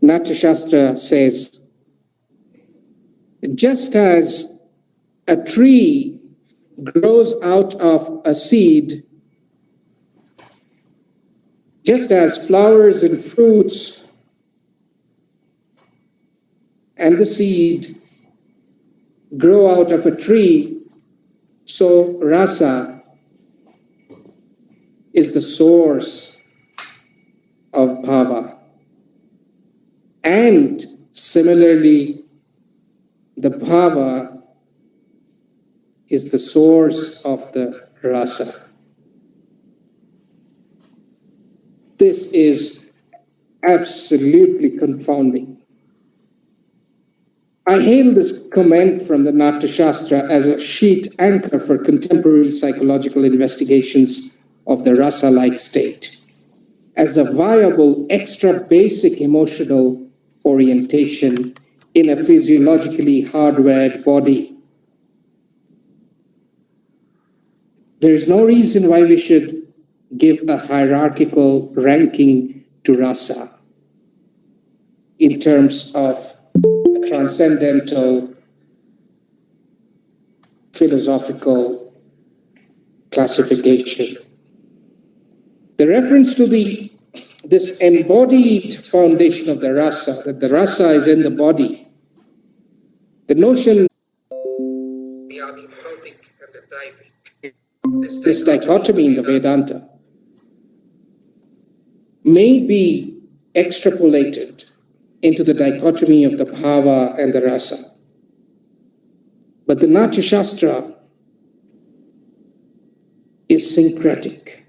Natyashastra says, just as a tree grows out of a seed, just as flowers and fruits and the seed grow out of a tree, so rasa is the source of bhava. And similarly, the bhava is the source of the rasa. This is absolutely confounding. I hail this comment from the Natyashastra as a sheet anchor for contemporary psychological investigations of the rasa-like state, as a viable extra basic emotional orientation in a physiologically hardwired body. There is no reason why we should give a hierarchical ranking to rasa in terms of a transcendental philosophical classification. The reference to this embodied foundation of the rasa, that the rasa is in the body, the notion the adipautic and the daivic, this dichotomy in the Vedanta, may be extrapolated into the dichotomy of the bhava and the rasa. But the Natyashastra is syncretic.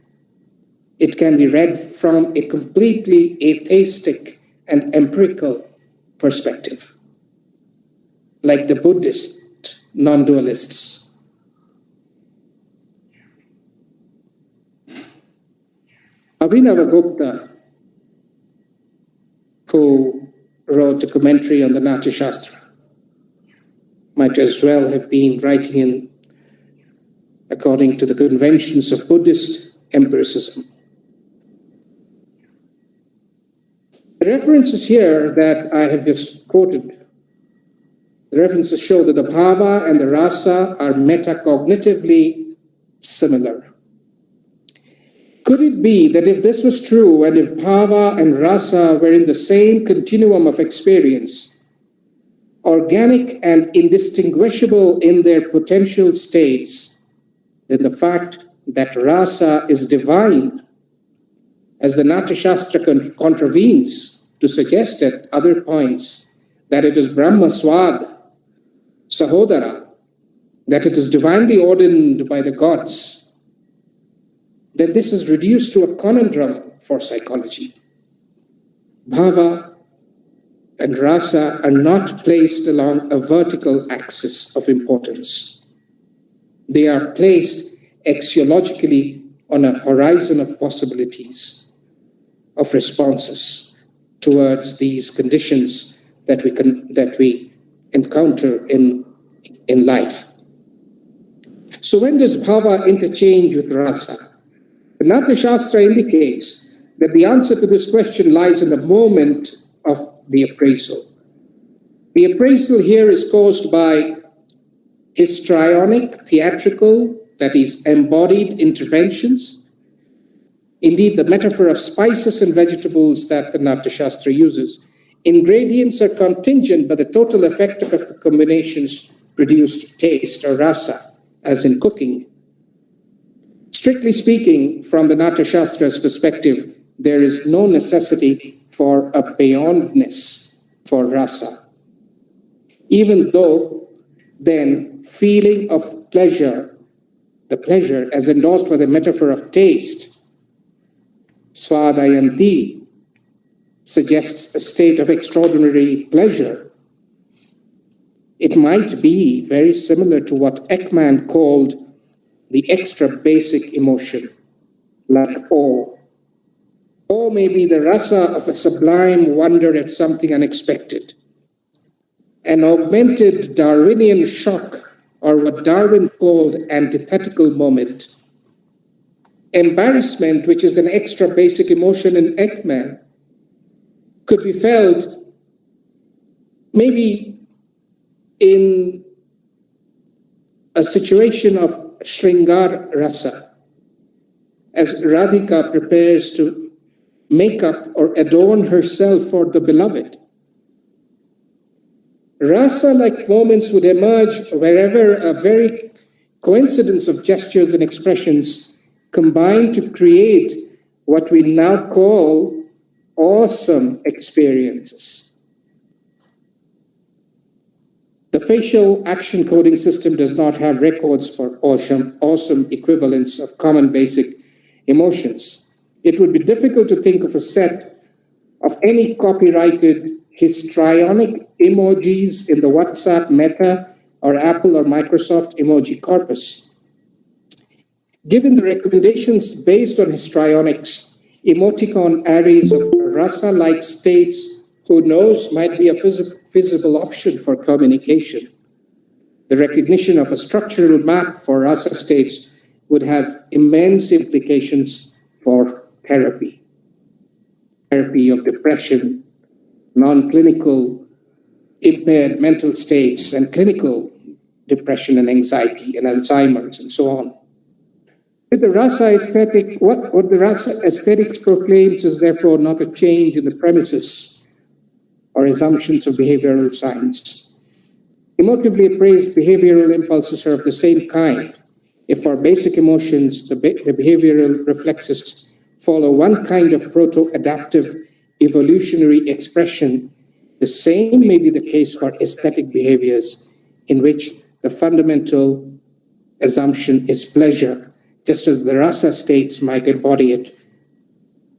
It can be read from a completely atheistic and empirical perspective, like the Buddhist non-dualists. Abhinavagupta, who wrote a commentary on the Natyashastra, might as well have been writing in according to the conventions of Buddhist empiricism. The references here that I have just quoted The references show that the bhava and the rasa are metacognitively similar. Could it be that if this was true, and if bhava and rasa were in the same continuum of experience, organic and indistinguishable in their potential states, then the fact that rasa is divine, as the Natyashastra contravenes to suggest at other points that it is Brahma Swad, Sahodara, that it is divinely ordained by the gods, then this is reduced to a conundrum for psychology. Bhava and rasa are not placed along a vertical axis of importance. They are placed axiologically on a horizon of possibilities, of responses towards these conditions that we encounter in life. So when does bhava interchange with rasa? The Natyashastra indicates that the answer to this question lies in the moment of the appraisal. The appraisal here is caused by histrionic, theatrical, that is, embodied interventions. Indeed, the metaphor of spices and vegetables that the Natyashastra uses. Ingredients are contingent, but the total effect of the combinations produced taste or rasa, as in cooking. Strictly speaking, from the Natyasastra's perspective, there is no necessity for a beyondness for rasa. Even though, then, feeling of pleasure, the pleasure as endorsed by the metaphor of taste, svadayanti, suggests a state of extraordinary pleasure. It might be very similar to what Ekman called the extra basic emotion, like awe. Awe may be the rasa of a sublime wonder at something unexpected. An augmented Darwinian shock, or what Darwin called antithetical moment. Embarrassment, which is an extra basic emotion in Ekman, could be felt maybe in a situation of Shringar Rasa, as Radhika prepares to make up or adorn herself for the beloved. Rasa-like moments would emerge wherever a very coincidence of gestures and expressions combine to create what we now call awesome experiences. The facial action coding system does not have records for awesome equivalents of common basic emotions. It would be difficult to think of a set of any copyrighted histrionic emojis in the WhatsApp, Meta, or Apple or Microsoft emoji corpus. Given the recommendations based on histrionics, emoticon arrays of rasa-like states, who knows, might be a feasible option for communication. The recognition of a structural map for rasa states would have immense implications for therapy. Therapy of depression, non-clinical impaired mental states, and clinical depression and anxiety and Alzheimer's and so on. With the rasa aesthetic, what the rasa aesthetics proclaims is therefore not a change in the premises or assumptions of behavioral science. Emotively appraised behavioral impulses are of the same kind. If for basic emotions, the behavioral reflexes follow one kind of proto-adaptive evolutionary expression, the same may be the case for aesthetic behaviors in which the fundamental assumption is pleasure, just as the rasa states might embody it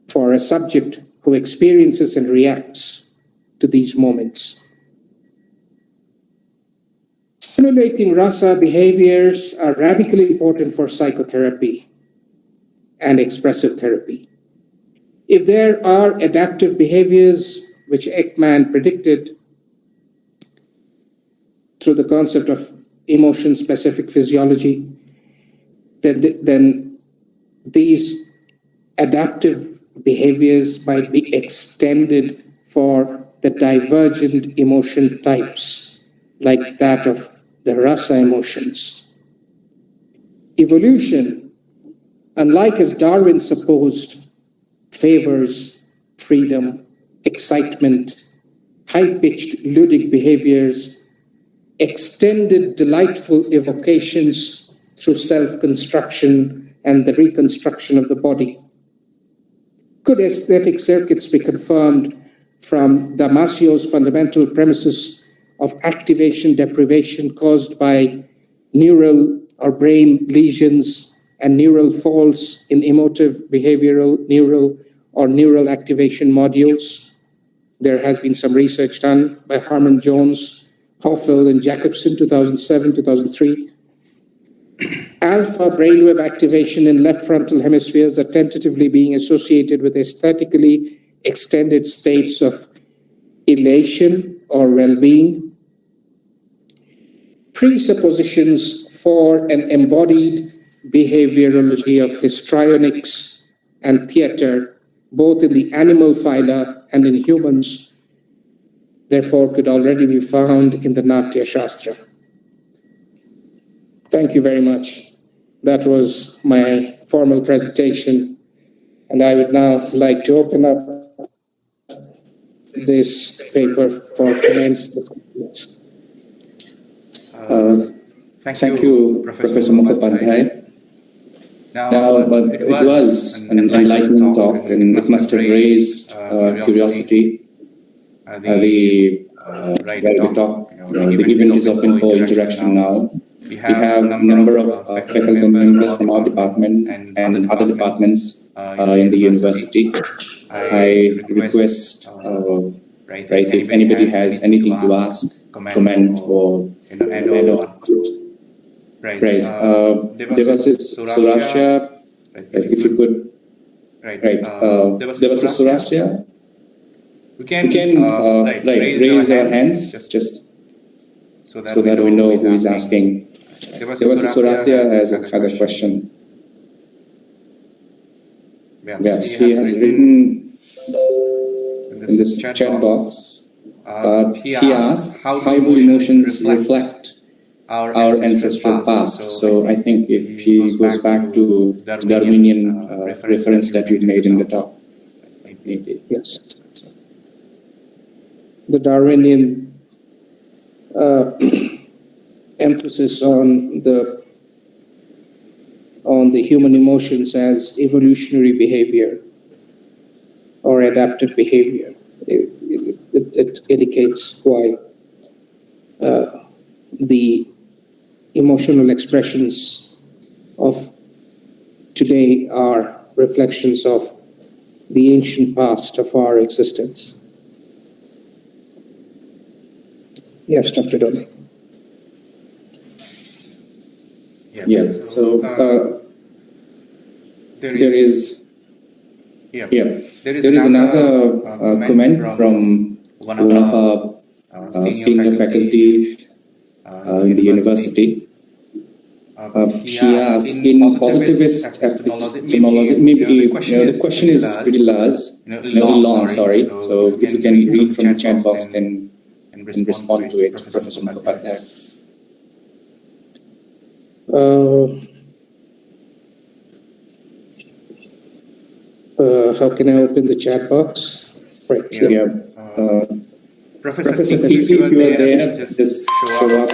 for a subject who experiences and reacts to these moments. Simulating rasa behaviors are radically important for psychotherapy and expressive therapy. If there are adaptive behaviors, which Ekman predicted through the concept of emotion-specific physiology, then these adaptive behaviors might be extended for the divergent emotion types like that of the rasa emotions. Evolution, unlike as Darwin supposed, favors freedom, excitement, high-pitched ludic behaviors, extended delightful evocations through self-construction and the reconstruction of the body. Could aesthetic circuits be confirmed from Damasio's fundamental premises of activation deprivation caused by neural or brain lesions and neural faults in emotive, behavioral, neural activation modules? There has been some research done by Harmon Jones, Hoffel, and Jacobson, 2007, 2003. Alpha brainwave activation in left frontal hemispheres are tentatively being associated with aesthetically extended states of elation or well-being. Presuppositions for an embodied behaviorology of histrionics and theater, both in the animal phyla and in humans, therefore could already be found in the Natyashastra. Thank you very much. That was my formal presentation, and I would now like to open up this paper for comments. Thank you, Professor Mukhopadhyay. Now, but it was an enlightening talk, and it must have raised curiosity. The event is open for interaction now. We have a number of faculty members from our department and other departments in the university. I request, if anybody has anything to ask, comment, or add on. Devasis Surashya, if you could, Devasis Surashya, we can raise our hands just so that we know who is asking. Devasis Surashya has a question. Yes, he has written in this chat box. He asked, how do emotions reflect our ancestral past? So I think if he goes back to the Darwinian reference that you made in the talk. Maybe. Yes. The Darwinian emphasis on the human emotions as evolutionary behavior or adaptive behavior. It indicates why the emotional expressions of today are reflections of the ancient past of our existence. Yes, Dr. Dole. Yeah, so there is another comment from one of our senior faculty in the university. He asked, in positivist epistemology, maybe the question is pretty long, sorry. So if you can read from the chat box, then and respond to it, Professor Mukhopadhyay. How can I open the chat box? Right. Yeah. Professor, if you are there, just show up.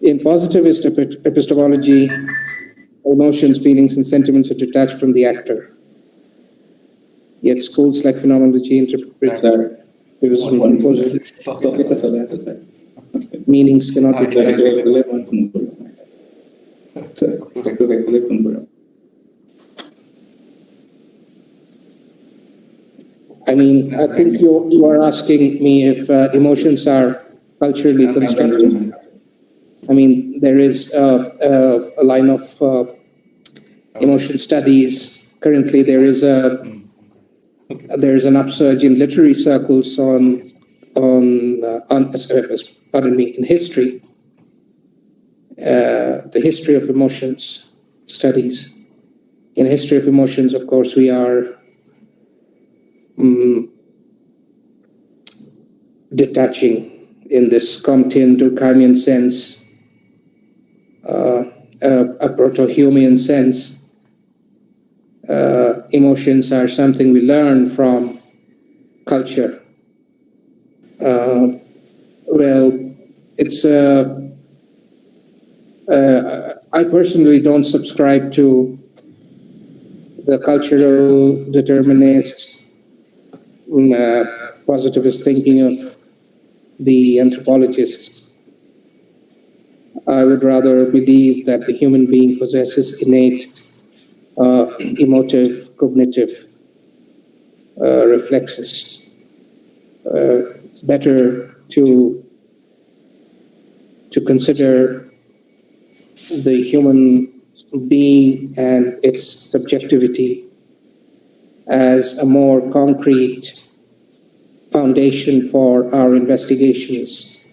In positivist epistemology, emotions, feelings, and sentiments are detached from the actor. Yet schools like phenomenology interpret meanings cannot be detached. I mean, I think you are asking me if emotions are culturally constructed. I mean, there is a line of emotion studies. Currently, there is an upsurge in literary circles in history. The history of emotions studies. In history of emotions, of course, we are detaching in this Comtean Durkheimian sense, a proto-Humean sense. Emotions are something we learn from culture. I personally don't subscribe to the cultural determinist, positivist thinking of the anthropologists. I would rather believe that the human being possesses innate emotive, cognitive reflexes. It's better to consider the human being and its subjectivity as a more concrete foundation for our investigations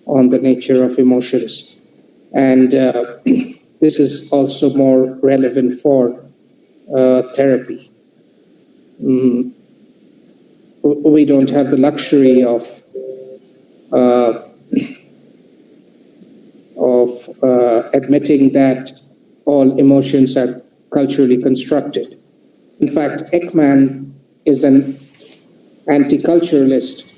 on the nature of emotions. And this is also more relevant for therapy. We don't have the luxury of admitting that all emotions are culturally constructed. In fact, Ekman is an anti-culturalist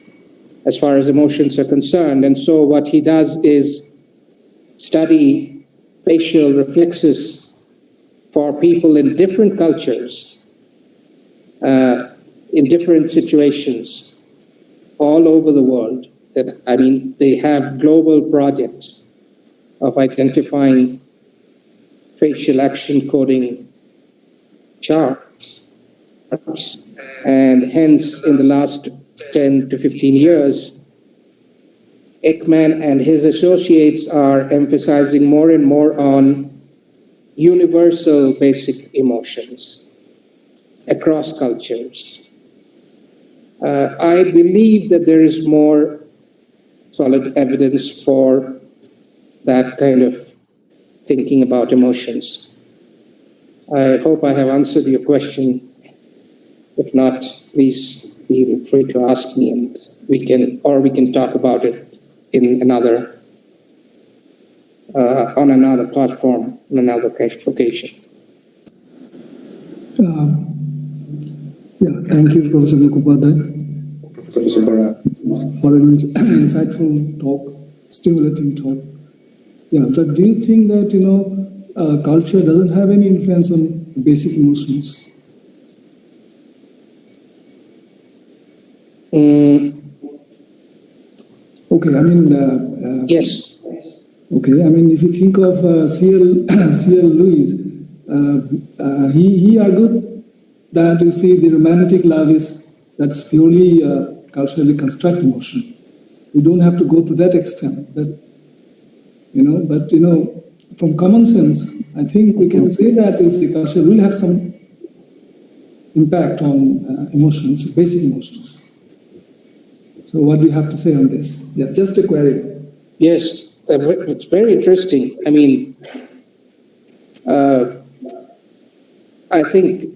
as far as emotions are concerned. And so what he does is study facial reflexes for people in different cultures, in different situations, all over the world. They have global projects of identifying facial action coding charts. And hence, in the last 10 to 15 years, Ekman and his associates are emphasizing more and more on universal basic emotions across cultures. I believe that there is more solid evidence for that kind of thinking about emotions. I hope I have answered your question. If not, please feel free to ask me, and we can talk about it in another on another platform, on another occasion. Thank you, Professor Mukhopadhyay, Professor Bara, for an insightful talk, stimulating talk. But do you think that culture doesn't have any influence on basic emotions? Okay, Yes. Okay, if you think of C.L. Lewis, he argued that the romantic love that's purely culturally constructed emotion. We don't have to go to that extent, but from common sense, I think we can say that the culture will have some impact on emotions, basic emotions. So what do you have to say on this? Just a query. Yes, it's very interesting. I think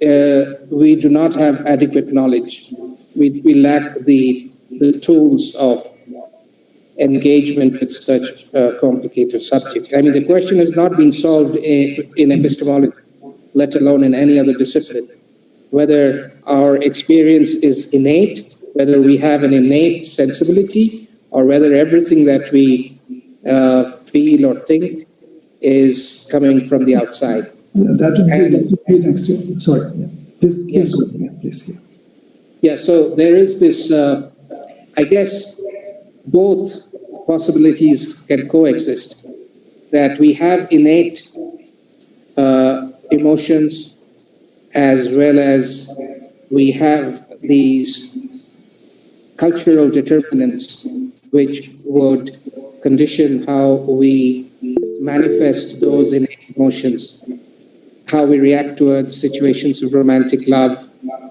we do not have adequate knowledge. We lack the tools of engagement with such a complicated subject. The question has not been solved in epistemology, let alone in any other discipline. Whether our experience is innate, whether we have an innate sensibility, or whether everything that we feel or think is coming from the outside. That would be next. Sorry. Please go. Please. So there is this, I guess, both possibilities can coexist. That we have innate emotions as well as we have these cultural determinants which would condition how we manifest those innate emotions, how we react towards situations of romantic love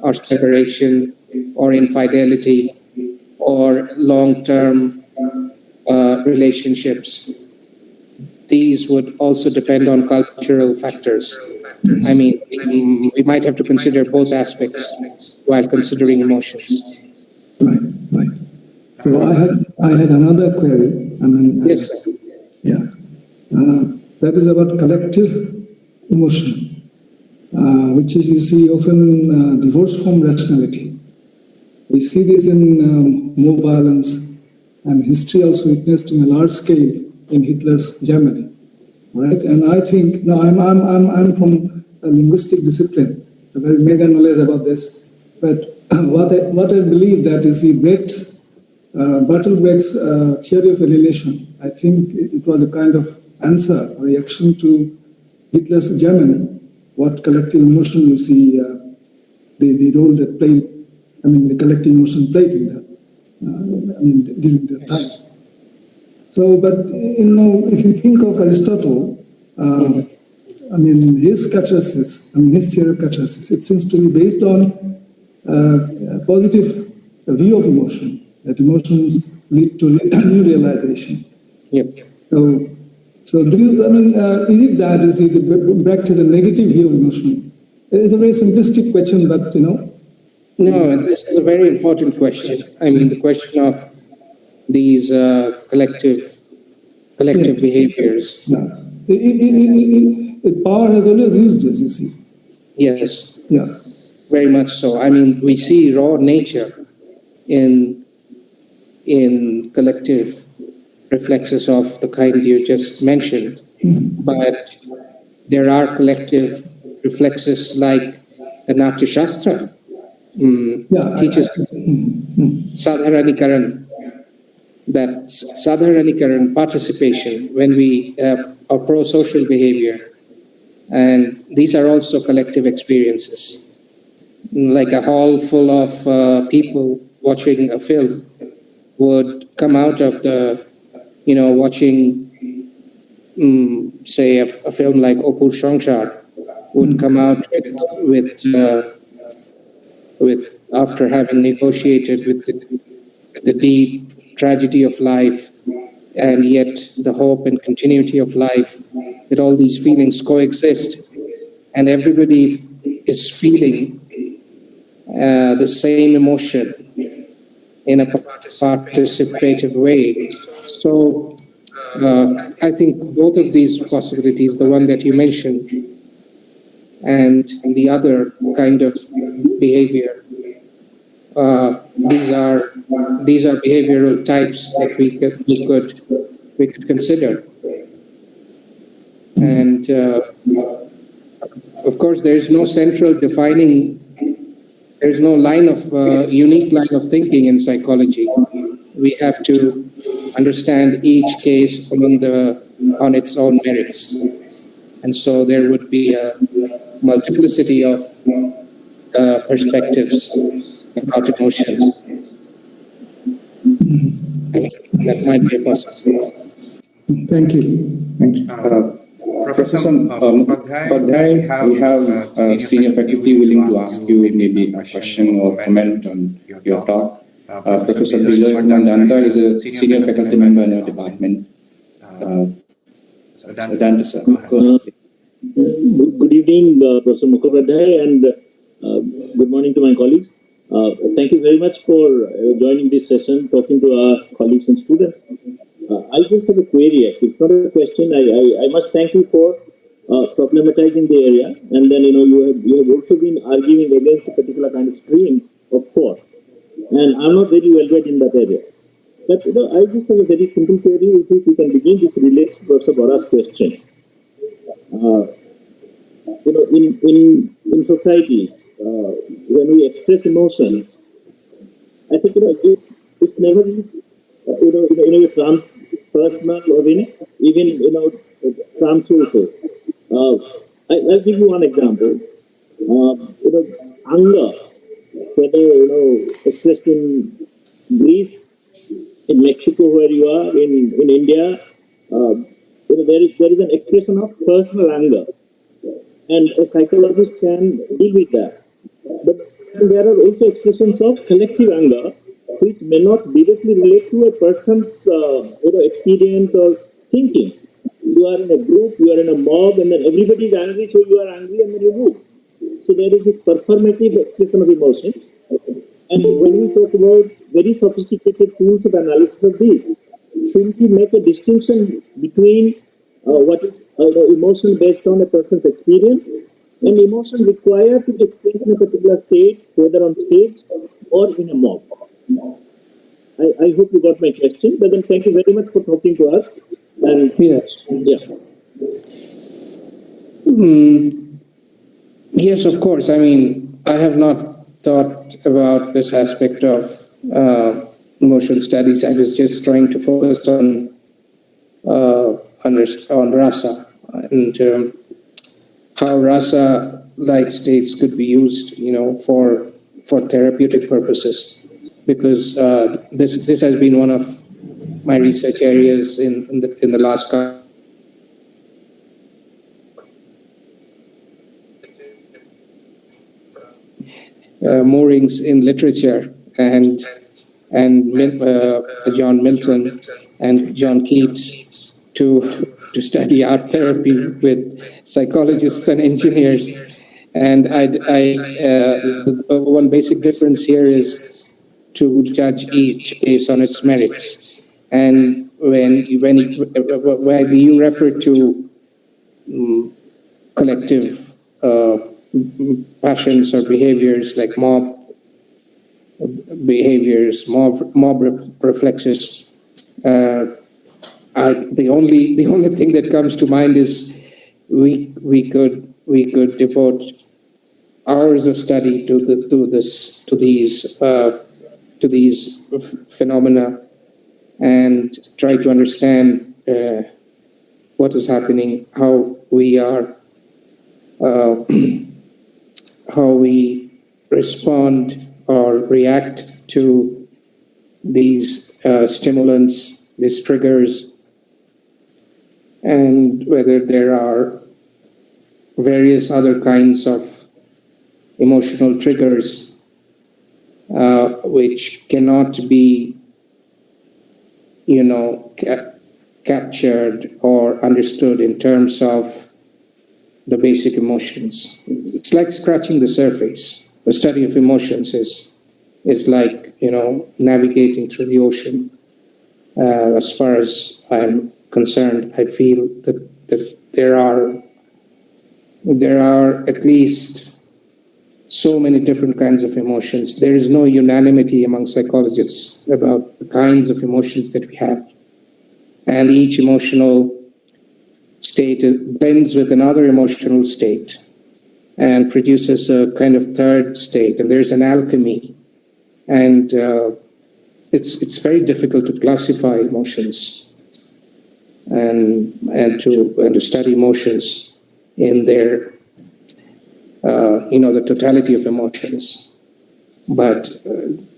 or separation or infidelity or long-term relationships. These would also depend on cultural factors. We might have to consider both aspects while considering emotions. Right. So I had another query. Yes, sir. Yeah. That is about collective emotion, which is, you see, often divorced from rationality. We see this in war violence, and history also witnessed in a large scale in Hitler's Germany, right? And I think, now I'm from a linguistic discipline, a very mega knowledge about this, but what I believe that is Bertolt Brecht's theory of alienation. I think it was a kind of answer or reaction to Hitler's Germany. What collective emotion you see, the role that played, the collective emotion played in that, during that time. So, but, if you think of Aristotle, his catharsis, his theory of catharsis, it seems to be based on a positive view of emotion, that emotions lead to new realization. Yep. So do you, is it that, you see, the Brecht has a negative view of emotion? It's a very simplistic question, but, No, this is a very important question. The question of these collective behaviors. Yeah. Power has always used this, you see. Yes. Yeah. Very much so. We see raw nature in collective reflexes of the kind you just mentioned, but there are collective reflexes like the Natyashastra teaches Sadharanikaran, that Sadharanikaran participation when we are pro-social behavior, and these are also collective experiences. Like a hall full of people watching a film would come out of the, watching, say, a film like Opur Shangshar would come out with after having negotiated with the deep tragedy of life, and yet the hope and continuity of life, that all these feelings coexist, and everybody is feeling the same emotion in a participative way. So I think both of these possibilities, the one that you mentioned and the other kind of behavior, these are behavioral types that we could consider. And of course, there is no central defining. There's no unique line of thinking in psychology. We have to understand each case on its own merits. And so there would be a multiplicity of perspectives about emotions. That might be a possibility. Thank you. Professor Mukhopadhyay, we have senior faculty willing to ask you maybe a question or comment on your talk. Professor Bijoy Kumar is a senior faculty member in our department. Danta, sir. Good evening, Professor Mukhopadhyay, and good morning to my colleagues. Thank you very much for joining this session, talking to our colleagues and students. I just have a query, actually. It's not a question. I must thank you for problematizing the area, and then you have also been arguing against a particular kind of stream of thought, and I'm not very well read in that area. But I just have a very simple query with which we can begin. This relates to Professor Bora's question. In societies, when we express emotions, I think it's never in a transpersonal or even trans-social. I'll give you one example. Anger, whether expressed in grief in Mexico where you are, in India, there is an expression of personal anger, and a psychologist can deal with that. But there are also expressions of collective anger, which may not directly relate to a person's experience or thinking. You are in a group, you are in a mob, and then everybody is angry, so you are angry, and then you move. So there is this performative expression of emotions. And when we talk about very sophisticated tools of analysis of these, shouldn't we make a distinction between what is emotion based on a person's experience and emotion required to be expressed in a particular state, whether on stage or in a mob? I hope you got my question, but then thank you very much for talking to us. And Yes. yeah. Yes, of course. I mean, I have not thought about this aspect of emotional studies. I was just trying to focus on rasa and how rasa-like states could be used, for therapeutic purposes. Because this has been one of my research areas in the last couple. Moorings in literature and John Milton and John Keats to study art therapy with psychologists and engineers. And one basic difference here is to judge each case on its merits. And when you refer to collective passions or behaviors like mob behaviors, mob reflexes, the only thing that comes to mind is we could devote hours of study to these phenomena and try to understand what is happening, how we respond or react to these stimulants, these triggers, and whether there are various other kinds of emotional triggers which cannot be, captured or understood in terms of the basic emotions. It's like scratching the surface. The study of emotions is like, navigating through the ocean. As far as I'm concerned, I feel that there are at least so many different kinds of emotions. There is no unanimity among psychologists about the kinds of emotions that we have. And each emotional state blends with another emotional state and produces a kind of third state. And there's an alchemy. And it's very difficult to classify emotions and to study emotions in their the totality of emotions, but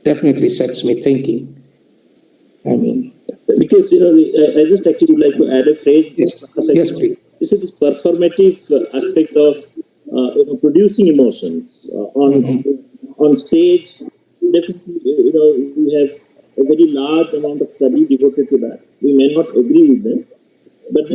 definitely sets me thinking. I mean, because I just actually would like to add a phrase. Yes, please. This is this performative aspect of producing emotions on stage. Definitely, we have a very large amount of study devoted to that. We may not agree with them, but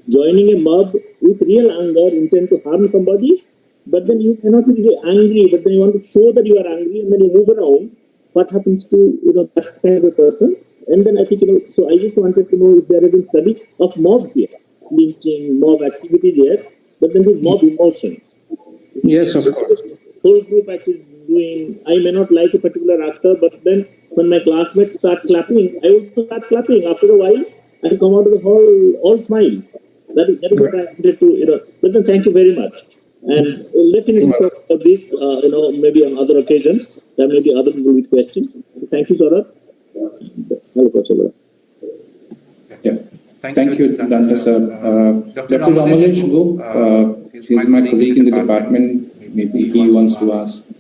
joining a mob with real anger, intent to harm somebody. But then you cannot be really angry, but then you want to show that you are angry, and then you move around. What happens to that kind of a person? And then I think so I just wanted to know if there have been study of mobs, yes, lynching, mob activities, yes, but then these mob emotions. Yes, of course. Whole group actually doing. I may not like a particular actor, but then when my classmates start clapping, I also start clapping. After a while, I come out of the hall all smiles. That is what I wanted to But then thank you very much. And we'll definitely talk about this, maybe on other occasions. There may be other people with questions. So thank you, Saurabh. Hello, Professor. Yeah. Thank you, Danta sir. Dr. Ramanuj, go. He's my colleague in the department. Maybe he wants to ask.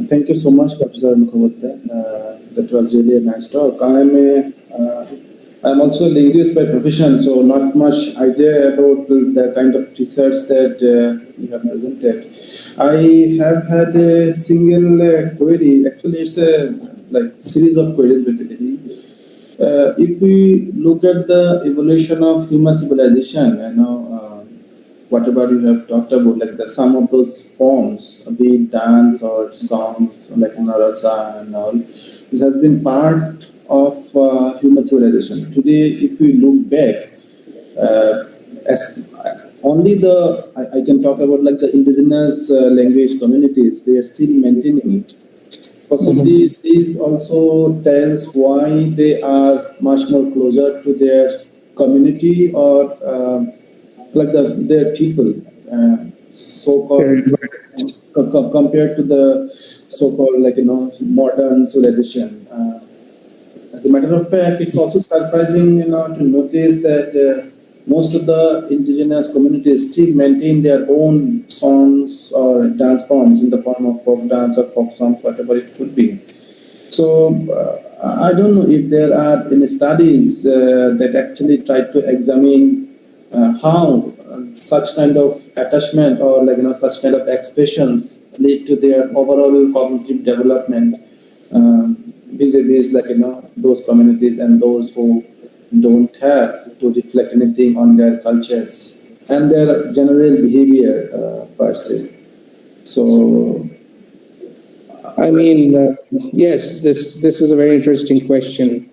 Thank you so much, Professor Mukhopadhyay. That was really a nice talk. I'm also a linguist by profession, so not much idea about the kind of research that you have presented. I have had a single query. Actually, it's a series of queries basically. If we look at the evolution of human civilization, whatever you have talked about, like some of those forms, be it dance or songs, like rasa and all, this has been part of human civilization. Today, if we look back, as only I can talk about like the indigenous language communities, they are still maintaining it. Possibly this also tells why they are much more closer to their community or like their people, so-called compared to the so-called modern civilization. As a matter of fact, it's also surprising to notice that most of the indigenous communities still maintain their own songs or dance forms in the form of folk dance or folk songs, whatever it could be. So I don't know if there are any studies that actually try to examine how such kind of attachment or such kind of expressions lead to their overall cognitive development vis-a-vis those communities and those who don't have to reflect anything on their cultures and their general behavior per se. So, I mean, yes, this is a very interesting question.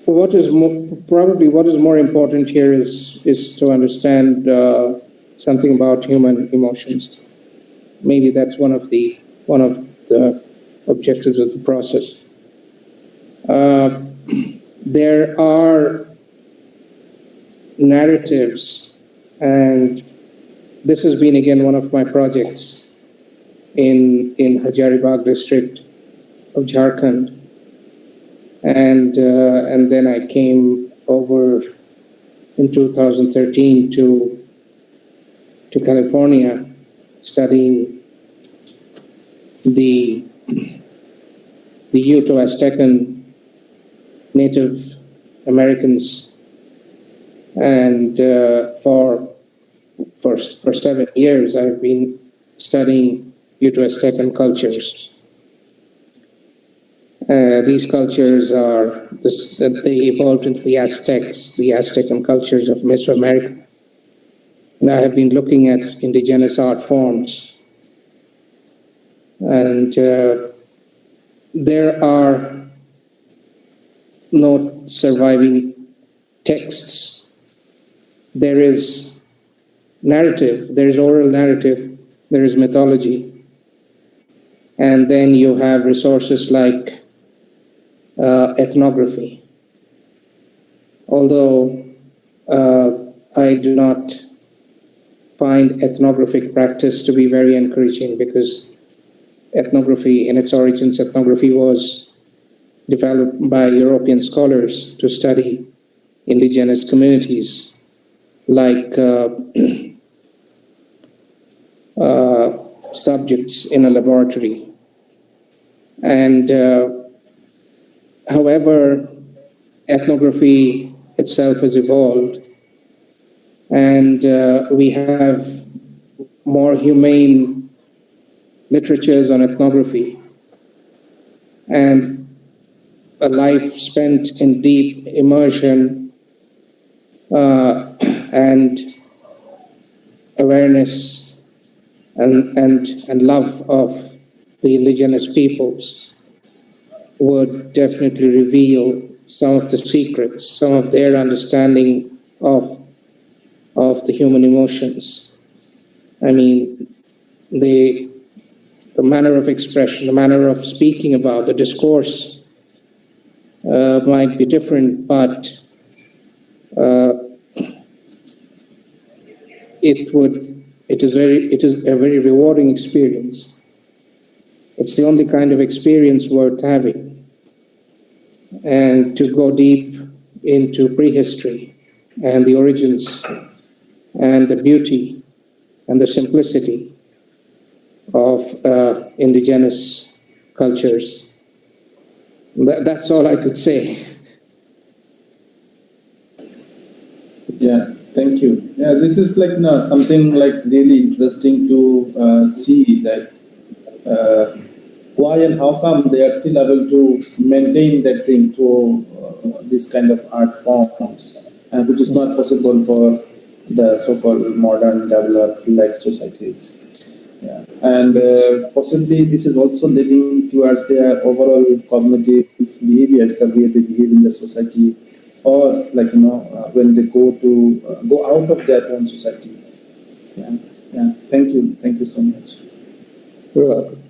What is more important here is to understand something about human emotions. Maybe that's one of the objectives of the process. There are narratives, and this has been again one of my projects in Hazaribagh district of Jharkhand, and then I came over in 2013 to California, studying the Uto-Aztecan Native Americans, and for 7 years I've been studying Uto-Aztecan cultures. These cultures they evolved into the Aztecs, the Aztecan cultures of Mesoamerica. And I have been looking at indigenous art forms. And there are no surviving texts. There is narrative, there is oral narrative, there is mythology. And then you have resources like ethnography. Although I do not find ethnographic practice to be very encouraging, because ethnography, in its origins, ethnography was developed by European scholars to study indigenous communities, like subjects in a laboratory. And however, ethnography itself has evolved, and we have more humane literatures on ethnography, and a life spent in deep immersion and awareness and love of the indigenous peoples would definitely reveal some of the secrets, some of their understanding of the human emotions. I mean, the manner of expression, the manner of speaking about the discourse might be different, but it is a very rewarding experience. It's the only kind of experience worth having. And to go deep into prehistory and the origins and the beauty and the simplicity of indigenous cultures. That's all I could say. Yeah, thank you. Yeah, this is like something like really interesting to see that why and how come they are still able to maintain that thing through this kind of art forms, which is not possible for the so-called modern developed like societies. Yeah. And possibly this is also leading towards their overall cognitive behaviors, the way they behave in the society, or when they go out of their own society. Yeah. Yeah. Thank you so much. You're welcome.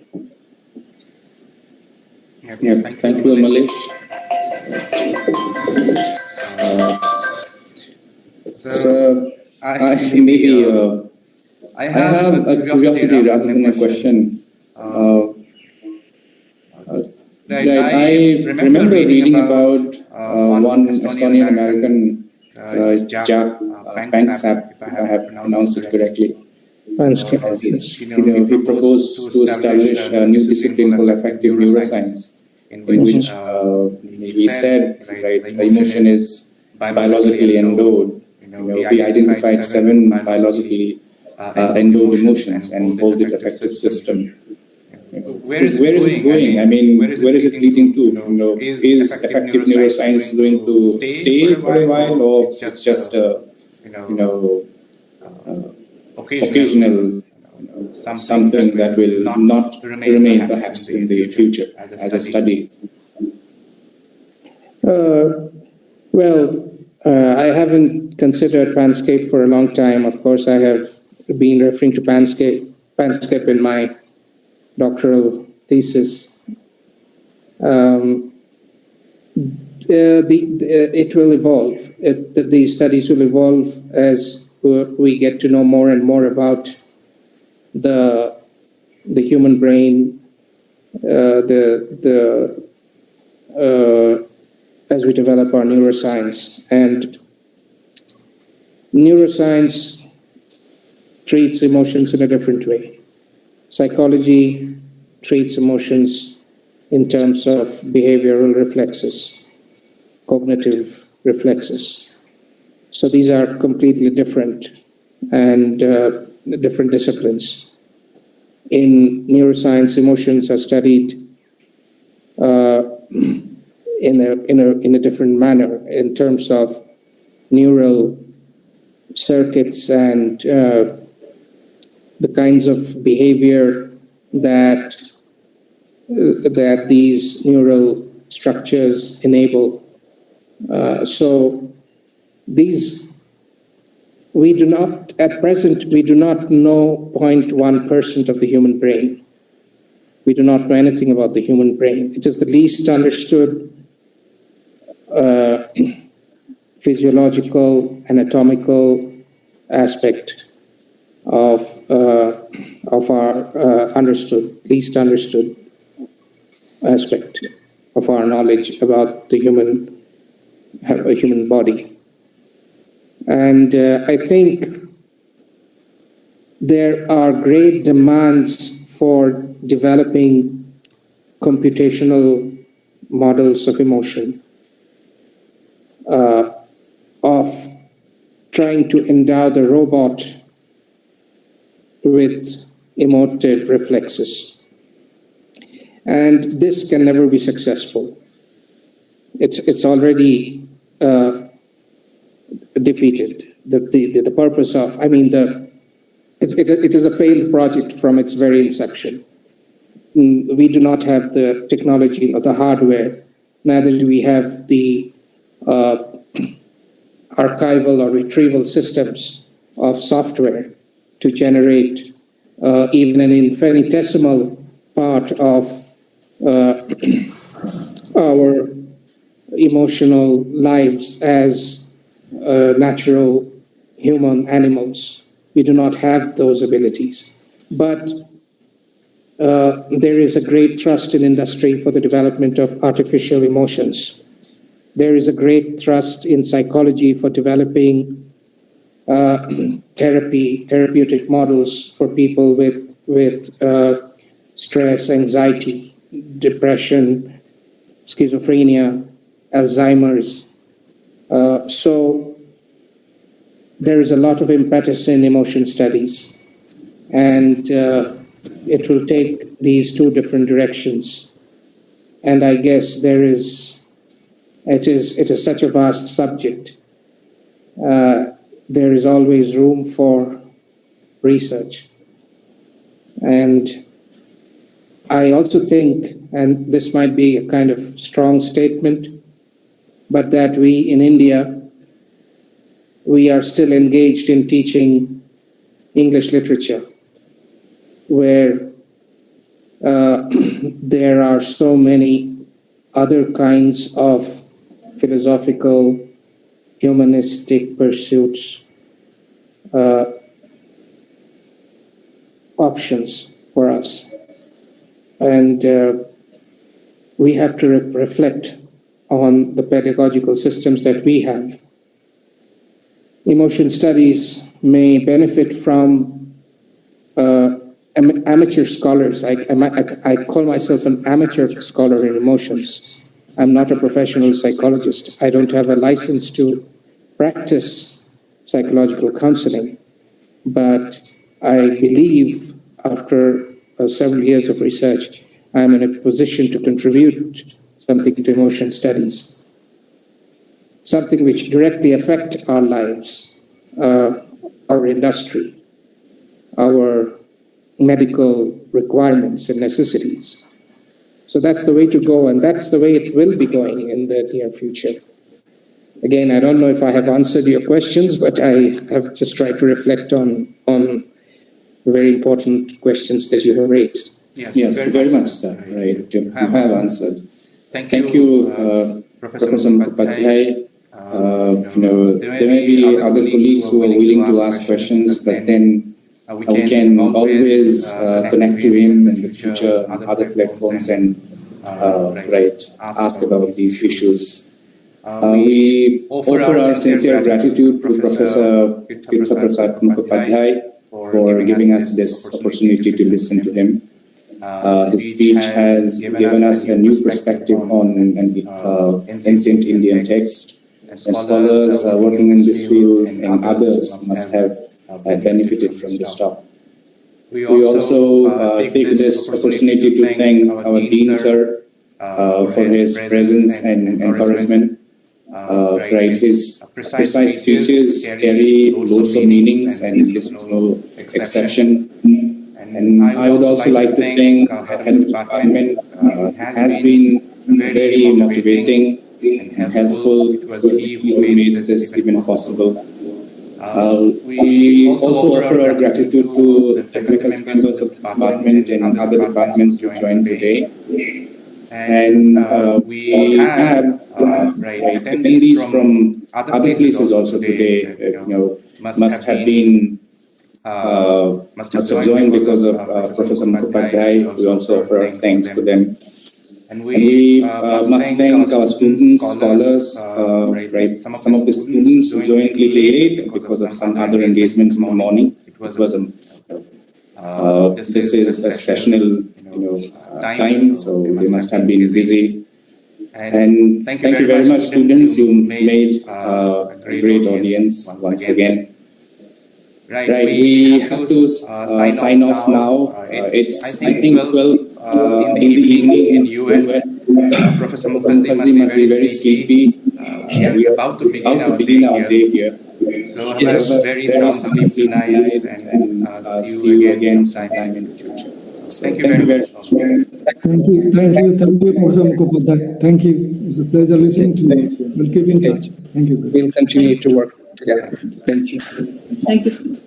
Yeah, thank you, Malesh. So, I have a curiosity rather than a question. Right, I remember reading about one Estonian American, Jack Panksepp, if I have pronounced it correctly. He proposed to establish a new discipline called affective neuroscience, in which he said, right, emotion is biologically endowed. He identified 7 biologically endowed emotions and called it affective system. Where is it going? I mean, where is it leading to? Is effective neuroscience going to stay for a while, or it's just occasional something that will not remain perhaps in the future as a study? I haven't considered Panscape for a long time. Of course, I have been referring to Panscape in my doctoral thesis. It will evolve. These studies will evolve as we get to know more and more about the human brain, as we develop our neuroscience. And neuroscience treats emotions in a different way. Psychology treats emotions in terms of behavioral reflexes, cognitive reflexes. So these are completely different and different disciplines. In neuroscience, emotions are studied in a different manner in terms of neural circuits and the kinds of behavior that these neural structures enable. So these, at present, we do not know 0.1% of the human brain. We do not know anything about the human brain. It is the least understood physiological, anatomical aspect of our least understood aspect of our knowledge about the human body. And I think there are great demands for developing computational models of emotion, of trying to endow the robot with emotive reflexes. And this can never be successful. It's already defeated. The purpose of, it is a failed project from its very inception. We do not have the technology or the hardware, neither do we have the archival or retrieval systems of software to generate even an infinitesimal part of our emotional lives as natural human animals. We do not have those abilities. But there is a great trust in industry for the development of artificial emotions. There is a great trust in psychology for developing therapeutic models for people with stress, anxiety, depression, schizophrenia, Alzheimer's. So there is a lot of impetus in emotion studies. And it will take these two different directions. And I guess it is such a vast subject. There is always room for research. And I also think, and this might be a kind of strong statement, but that we in India, we are still engaged in teaching English literature, where there are so many other kinds of philosophical, humanistic pursuits, options for us. And we have to reflect on the pedagogical systems that we have. Emotion studies may benefit from amateur scholars. I call myself an amateur scholar in emotions. I'm not a professional psychologist. I don't have a license to practice psychological counseling. But I believe after several years of research, I'm in a position to contribute something to emotion studies, something which directly affect our lives, our industry, our medical requirements and necessities. So that's the way to go, and that's the way it will be going in the near future. Again, I don't know if I have answered your questions, but I have just tried to reflect on very important questions that you have raised. Yes, very much, sir. Right, you have answered. Thank you, Professor Mukhopadhyay. There may be other colleagues who are willing to ask questions, but then we can always connect to him in the future on other platforms and ask about these issues. We offer our sincere gratitude to Professor Tirtha Prasad Mukhopadhyay for giving us this opportunity to listen to him. His speech has given us a new perspective on ancient Indian text, and scholars working in this field and others must have benefited from this talk. We also take this opportunity to thank our Dean, sir, for his presence and encouragement. His precise speeches carry loads of meanings, and this is no exception. And I would also like to thank the head of the department. Has been very motivating and helpful to achieve who made this even possible. We also offer our gratitude to the faculty members of the department and other departments who joined today. And we have attendees from other places also today. Must have joined because of Professor Mukhopadhyay. We also offer our thanks to them. And we must thank our students, scholars. Some of the students who joined a little late because of some other engagements in the morning. It was this is a sessional time, so they must have been busy. And thank you very much, students. You made a great audience once again. We have to sign off now. It's, I think, 12 in the evening in US. Professor Mukhopadhyay must be very sleepy. We are about to begin our day here. So have a very sleepy night, and see you again sometime in the future. So thank you very much. Thank you, Professor Mukhopadhyay. Thank you. It's a pleasure listening to you. We'll keep in touch. Thank you. We'll continue to work together. Thank you. Thank you so much.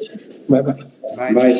Bye-bye. Bye.